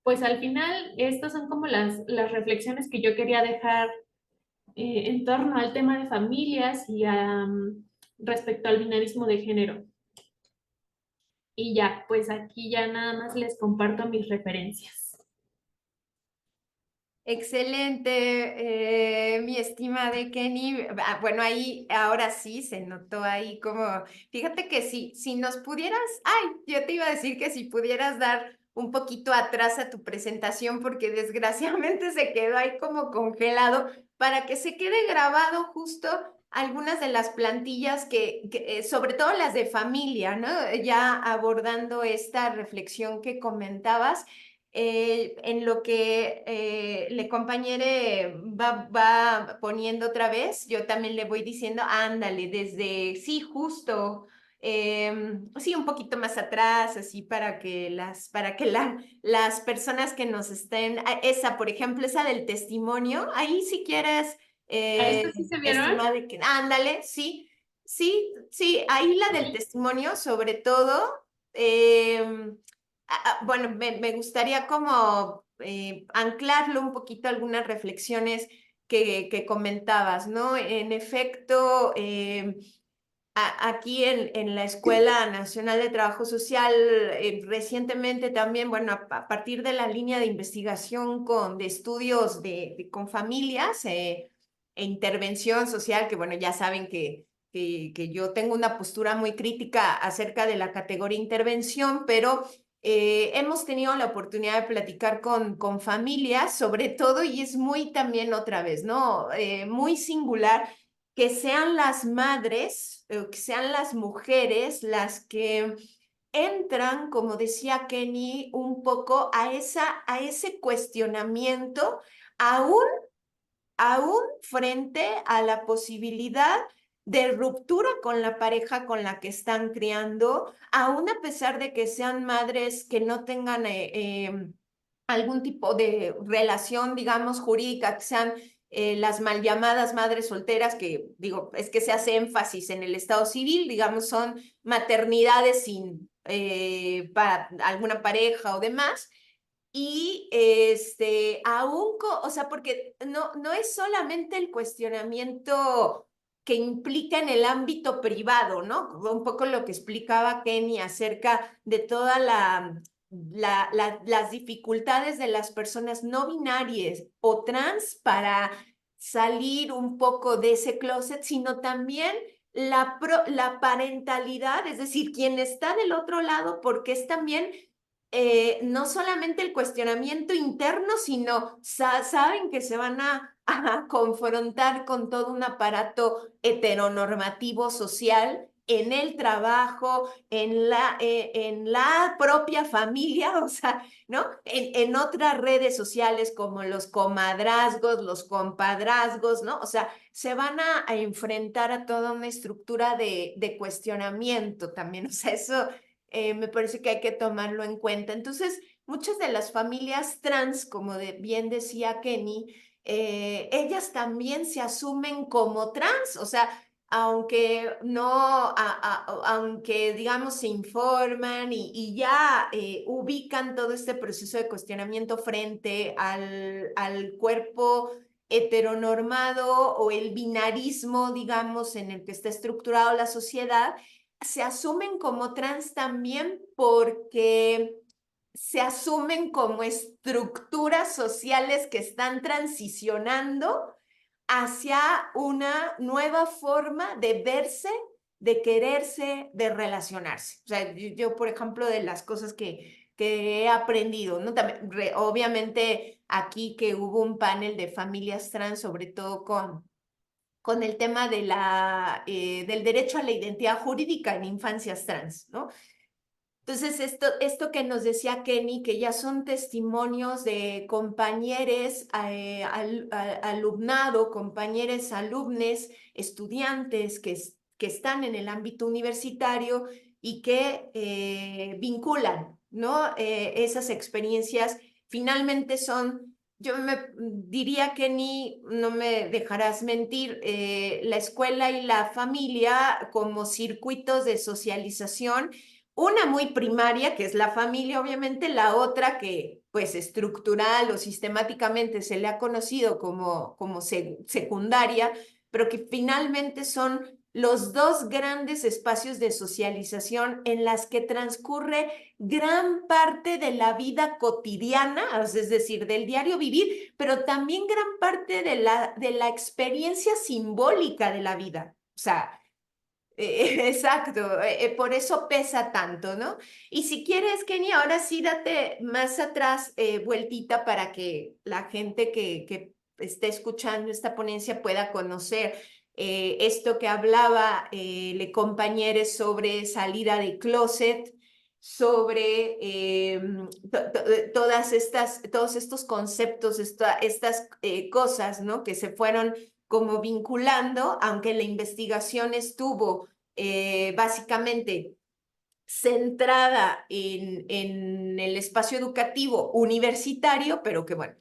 pues al final, estas son como las reflexiones que yo quería dejar en torno al tema de familias y respecto al binarismo de género. Y ya, pues aquí ya nada más les comparto mis referencias. Excelente, mi estimada Kenny. Bueno, ahí ahora sí se notó ahí como, fíjate que si nos pudieras, ay, yo te iba a decir que si pudieras dar un poquito atrás a tu presentación porque desgraciadamente se quedó ahí como congelado para que se quede grabado justo algunas de las plantillas sobre todo las de familia, ¿no? Ya abordando esta reflexión que comentabas en lo que le compañere va poniendo otra vez, yo también le voy diciendo, ándale, desde, sí, justo, sí, un poquito más atrás, así para que las personas que nos estén, esa, por ejemplo, esa del testimonio, ahí si quieres, ¿A esto sí se vieron? estimada, de que, ándale, sí, sí, sí, ahí la del testimonio, sobre todo. em, bueno, me gustaría como anclarlo un poquito a algunas reflexiones que comentabas, ¿no? En efecto, aquí en la Escuela Nacional de Trabajo Social, recientemente también, bueno, a partir de la línea de investigación de estudios con familias e intervención social, que bueno, ya saben que yo tengo una postura muy crítica acerca de la categoría intervención, pero hemos tenido la oportunidad de platicar con familias, sobre todo, y es muy también otra vez, ¿no? Muy singular que sean las madres, que sean las mujeres las que entran, como decía Kenny, un poco a ese cuestionamiento, aún, aún frente a la posibilidad de ruptura con la pareja con la que están criando, aún a pesar de que sean madres que no tengan algún tipo de relación, digamos, jurídica, que sean las mal llamadas madres solteras, que digo, es que se hace énfasis en el estado civil, digamos, son maternidades sin para alguna pareja o demás. Y aún, o sea, porque no es solamente el cuestionamiento que implica en el ámbito privado, ¿no? Un poco lo que explicaba Kenny acerca de toda las dificultades de las personas no binarias o trans para salir un poco de ese closet, sino también la parentalidad, es decir, quien está del otro lado, porque es también no solamente el cuestionamiento interno, sino saben que se van a a confrontar con todo un aparato heteronormativo social en el trabajo, en la propia familia, o sea, ¿no? En otras redes sociales como los comadrazgos, los compadrazgos, ¿no? O sea, se van a enfrentar a toda una estructura de cuestionamiento también, o sea, eso me parece que hay que tomarlo en cuenta. Entonces, muchas de las familias trans, como bien decía Kenny, ellas también se asumen como trans, o sea, aunque no, aunque digamos se informan y ya ubican todo este proceso de cuestionamiento frente al cuerpo heteronormado o el binarismo, digamos, en el que está estructurado la sociedad, se asumen como trans también porque se asumen como estructuras sociales que están transicionando hacia una nueva forma de verse, de quererse, de relacionarse. O sea, yo por ejemplo, de las cosas que he aprendido, ¿no? También, obviamente aquí que hubo un panel de familias trans, sobre todo con el tema del derecho a la identidad jurídica en infancias trans, ¿no? Entonces, esto que nos decía Kenny, que ya son testimonios de compañeros, alumnado, compañeros, alumnes, estudiantes que están en el ámbito universitario y que vinculan, ¿no? Esas experiencias finalmente son, yo me diría, Kenny, no me dejarás mentir, la escuela y la familia como circuitos de socialización, una muy primaria, que es la familia, obviamente, la otra que, pues, estructural o sistemáticamente se le ha conocido como secundaria, pero que finalmente son los dos grandes espacios de socialización en las que transcurre gran parte de la vida cotidiana, es decir, del diario vivir, pero también gran parte de la experiencia simbólica de la vida. O sea, exacto, por eso pesa tanto, ¿no? Y si quieres, Kenny, ahora sí date más atrás, vueltita para que la gente que esté escuchando esta ponencia pueda conocer esto que hablaba le compañeros sobre salida de closet, sobre todos estos conceptos, estas cosas, ¿no? Que se fueron como vinculando, aunque la investigación estuvo básicamente centrada en el espacio educativo universitario, pero que bueno,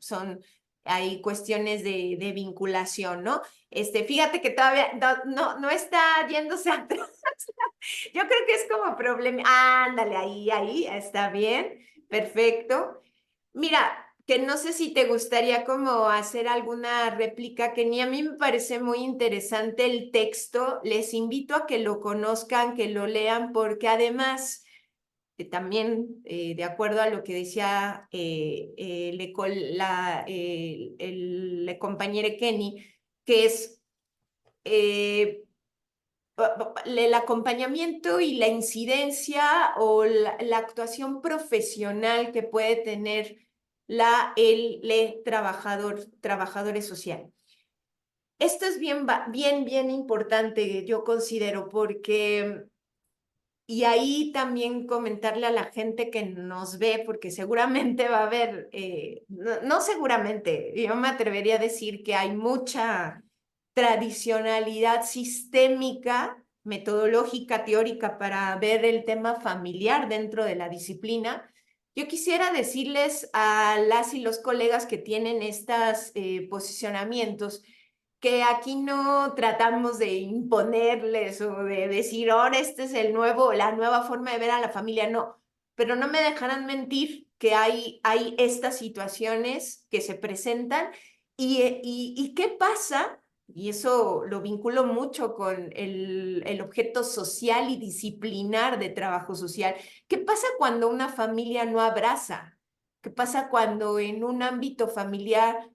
hay cuestiones de vinculación, ¿no? Fíjate que todavía no está yéndose atrás. Yo creo que es como problema. Ándale, ahí, está bien, perfecto. Mira, que no sé si te gustaría como hacer alguna réplica, que ni a mí me parece muy interesante el texto. Les invito a que lo conozcan, que lo lean, porque además, también, de acuerdo a lo que decía el compañero Kenny, que es el acompañamiento y la incidencia o la actuación profesional que puede tener le trabajadores social. Esto es bien importante, yo considero, porque, y ahí también comentarle a la gente que nos ve, porque seguramente va a haber, no seguramente, yo me atrevería a decir que hay mucha tradicionalidad sistémica, metodológica, teórica para ver el tema familiar dentro de la disciplina. Yo quisiera decirles a las y los colegas que tienen estos posicionamientos que aquí no tratamos de imponerles o de decir, ahora este es la nueva forma de ver a la familia, no, pero no me dejarán mentir que hay estas situaciones que se presentan y ¿qué pasa? Y eso lo vinculo mucho con el objeto social y disciplinar de trabajo social. ¿Qué pasa cuando una familia no abraza? ¿Qué pasa cuando en un ámbito familiar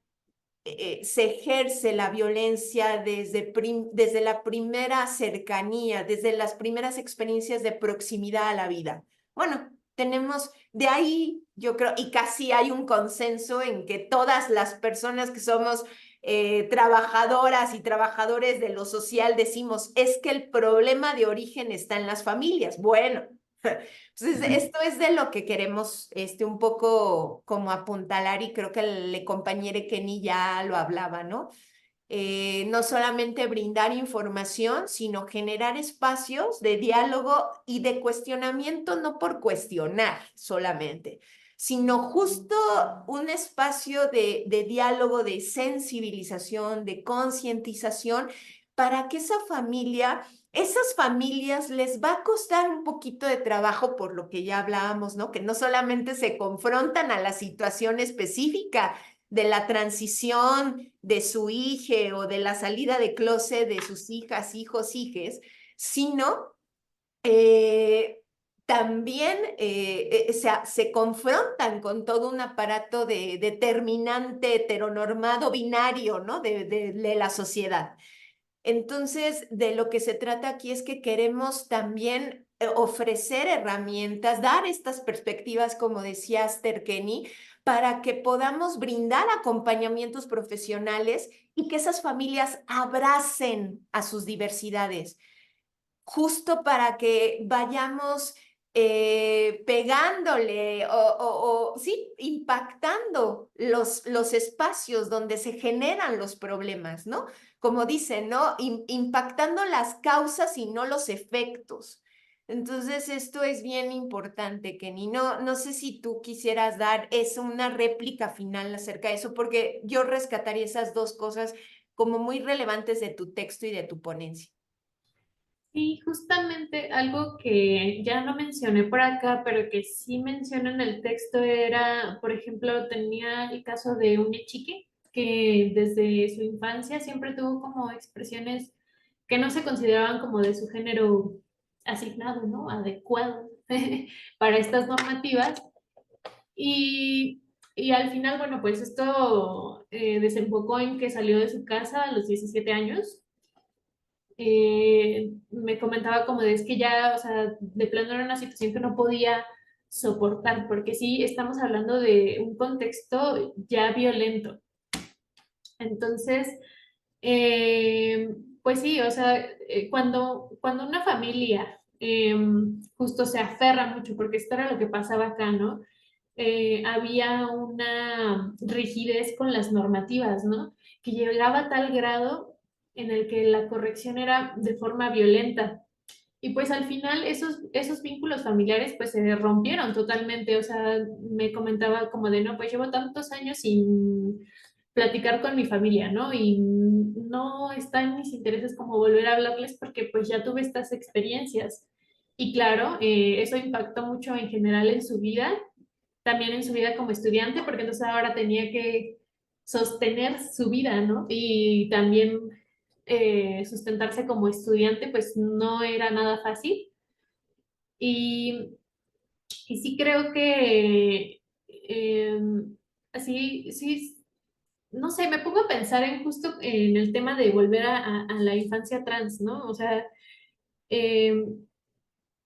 se ejerce la violencia desde la primera cercanía, desde las primeras experiencias de proximidad a la vida? Bueno, tenemos de ahí, yo creo, y casi hay un consenso en que todas las personas que somos trabajadoras y trabajadores de lo social decimos, es que el problema de origen está en las familias. Bueno, entonces esto es de lo que queremos un poco como apuntalar y creo que el compañero Kenny ya lo hablaba, ¿no? No solamente brindar información, sino generar espacios de diálogo y de cuestionamiento, no por cuestionar solamente, sino justo un espacio de diálogo, de sensibilización, de concientización, para que esas familias les va a costar un poquito de trabajo por lo que ya hablábamos, ¿no? Que no solamente se confrontan a la situación específica de la transición de su hija o de la salida de closet de sus hijas, hijos, hijes, sino también se confrontan con todo un aparato de determinante heteronormado binario, ¿no? De la sociedad. Entonces, de lo que se trata aquí es que queremos también ofrecer herramientas, dar estas perspectivas, como decía Aster Kenny, para que podamos brindar acompañamientos profesionales y que esas familias abracen a sus diversidades, justo para que vayamos pegándole sí, impactando los espacios donde se generan los problemas, ¿no? Como dicen, ¿no? Impactando las causas y no los efectos. Entonces, esto es bien importante, Kenny. No sé si tú quisieras dar una réplica final acerca de eso, porque yo rescataría esas dos cosas como muy relevantes de tu texto y de tu ponencia. Sí, justamente algo que ya no mencioné por acá, pero que sí menciono en el texto era, por ejemplo, tenía el caso de una chique que desde su infancia siempre tuvo como expresiones que no se consideraban como de su género asignado, ¿no? Adecuado para estas normativas. Y, y al final, bueno, pues esto desembocó en que salió de su casa a los 17 años. Me comentaba como de es que ya, o sea, de plano era una situación que no podía soportar, porque sí estamos hablando de un contexto ya violento. Entonces, pues sí, o sea, cuando una familia justo se aferra mucho, porque esto era lo que pasaba acá, ¿no? Había una rigidez con las normativas, ¿no? Que llegaba a tal grado en el que la corrección era de forma violenta. Y pues al final esos vínculos familiares pues se rompieron totalmente. O sea, me comentaba como de, no, pues llevo tantos años sin platicar con mi familia, ¿no? Y no está en mis intereses como volver a hablarles porque pues ya tuve estas experiencias. Y claro, eso impactó mucho en general en su vida, también en su vida como estudiante, porque entonces ahora tenía que sostener su vida, ¿no? Y también sustentarse como estudiante, pues no era nada fácil. Y, y sí creo que así, sí, no sé, me pongo a pensar en justo en el tema de volver a la infancia trans, ¿no? O sea, eh,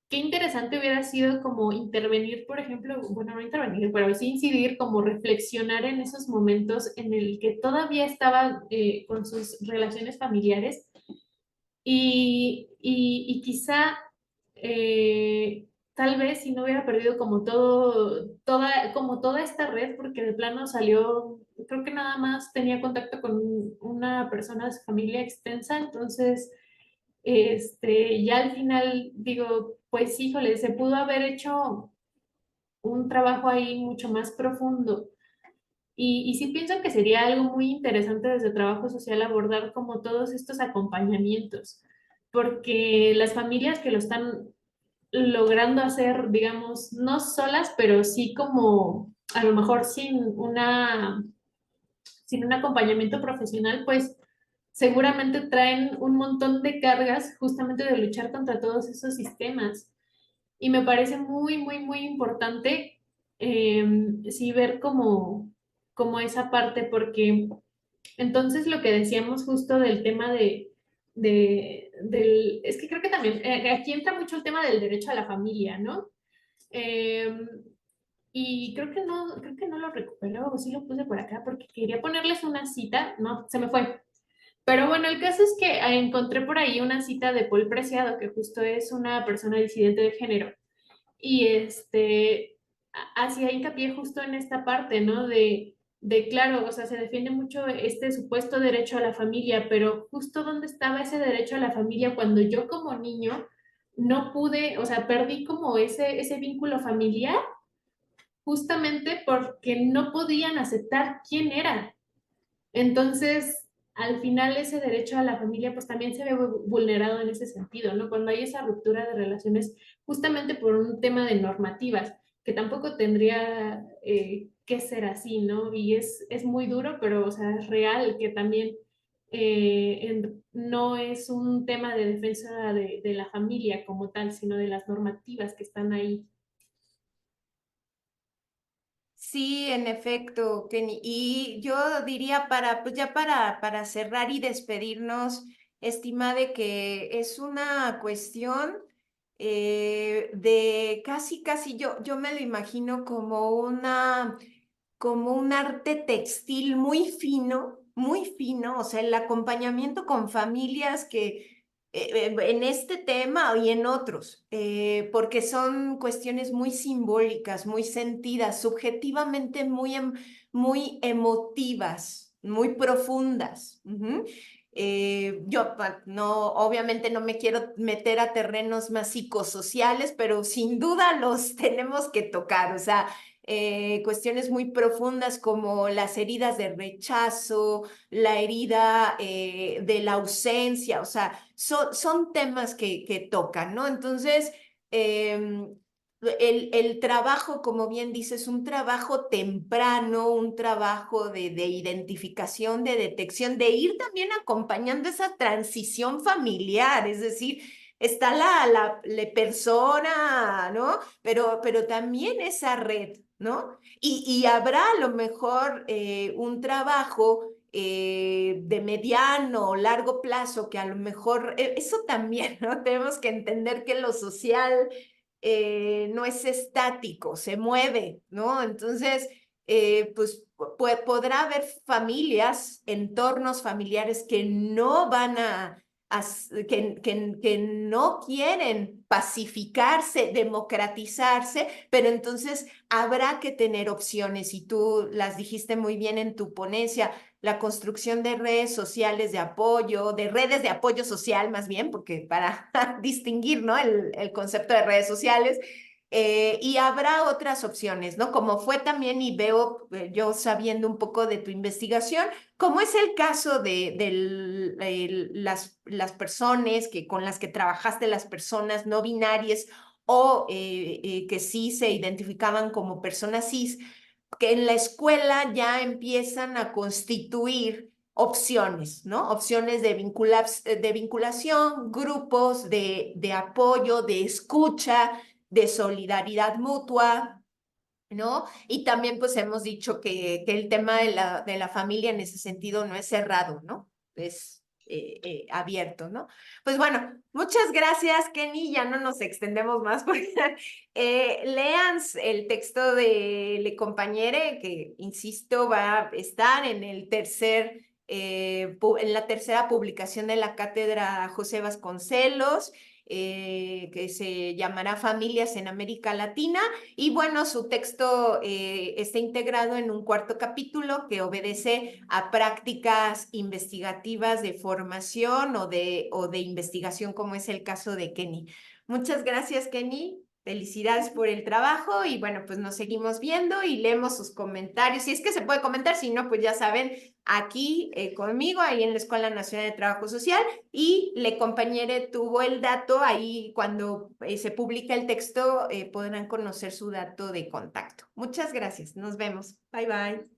qué interesante hubiera sido como intervenir, por ejemplo, bueno, no intervenir, pero sí incidir, como reflexionar en esos momentos en el que todavía estaba con sus relaciones familiares y quizá tal vez si no hubiera perdido como como toda esta red, porque de plano salió, creo que nada más tenía contacto con una persona de su familia extensa, entonces ya al final digo, pues híjole, se pudo haber hecho un trabajo ahí mucho más profundo. Y sí pienso que sería algo muy interesante desde el trabajo social abordar como todos estos acompañamientos, porque las familias que lo están logrando hacer, digamos, no solas, pero sí como a lo mejor sin un acompañamiento profesional, pues seguramente traen un montón de cargas justamente de luchar contra todos esos sistemas. Y me parece muy, muy, muy importante, sí, ver como esa parte, porque entonces lo que decíamos justo del tema es que creo que también aquí entra mucho el tema del derecho a la familia, ¿no? Eh, y creo que no lo recuperó, o sí lo puse por acá porque quería ponerles una cita, no, se me fue. Pero bueno, el caso es que encontré por ahí una cita de Paul Preciado, que justo es una persona disidente de género, y hacía hincapié justo en esta parte, ¿no? Claro, o sea, se defiende mucho este supuesto derecho a la familia, pero justo dónde estaba ese derecho a la familia cuando yo como niño no pude, o sea, perdí como ese vínculo familiar justamente porque no podían aceptar quién era. Entonces, al final ese derecho a la familia pues también se ve vulnerado en ese sentido, ¿no? Cuando hay esa ruptura de relaciones justamente por un tema de normativas, que tampoco tendría que ser así, ¿no? Y es muy duro, pero, o sea, es real que también no es un tema de defensa de la familia como tal, sino de las normativas que están ahí. Sí, en efecto, Kenny. Y yo diría pues ya para cerrar y despedirnos, estimada, que es una cuestión de casi, yo me lo imagino como un arte textil muy fino, o sea, el acompañamiento con familias que en este tema y en otros, porque son cuestiones muy simbólicas, muy sentidas, subjetivamente muy emotivas, muy profundas. Ujú. No, obviamente no me quiero meter a terrenos más psicosociales, pero sin duda los tenemos que tocar, o sea, cuestiones muy profundas como las heridas de rechazo, la herida de la ausencia, o sea, son temas que tocan, ¿no? Entonces, el trabajo, como bien dices, un trabajo temprano, un trabajo de identificación, de detección, de ir también acompañando esa transición familiar, es decir, está la persona, ¿no? Pero también esa red, ¿no? Y habrá a lo mejor un trabajo de mediano o largo plazo que a lo mejor, eso también, ¿no? Tenemos que entender que lo social no es estático, se mueve, ¿no? Entonces, pues podrá haber familias, entornos familiares que no van que no quieren pacificarse, democratizarse, pero entonces habrá que tener opciones y tú las dijiste muy bien en tu ponencia, la construcción de redes sociales de apoyo, de redes de apoyo social más bien, porque para distinguir, ¿no? El concepto de redes sociales. Y habrá otras opciones, ¿no? Como fue también, y veo yo sabiendo un poco de tu investigación, como es el caso de las personas con las que trabajaste, las personas no binarias o que sí se identificaban como personas cis, que en la escuela ya empiezan a constituir opciones, ¿no? Opciones de vinculación, grupos de apoyo, de escucha, de solidaridad mutua, ¿no? Y también pues hemos dicho que el tema de la familia en ese sentido no es cerrado, ¿no? Es abierto, ¿no? Pues bueno, muchas gracias, Kenny. Ya no nos extendemos más porque lean el texto de Le Compañere, que insisto, va a estar en en la tercera publicación de la cátedra José Vasconcelos, que se llamará Familias en América Latina. Y bueno, su texto está integrado en un cuarto capítulo que obedece a prácticas investigativas de formación o de investigación, como es el caso de Kenny. Muchas gracias, Kenny. Felicidades por el trabajo y bueno, pues nos seguimos viendo y leemos sus comentarios. Si es que se puede comentar, si no, pues ya saben, aquí conmigo, ahí en la Escuela Nacional de Trabajo Social. Y Le Compañere tuvo el dato, ahí cuando se publica el texto podrán conocer su dato de contacto. Muchas gracias, nos vemos. Bye bye.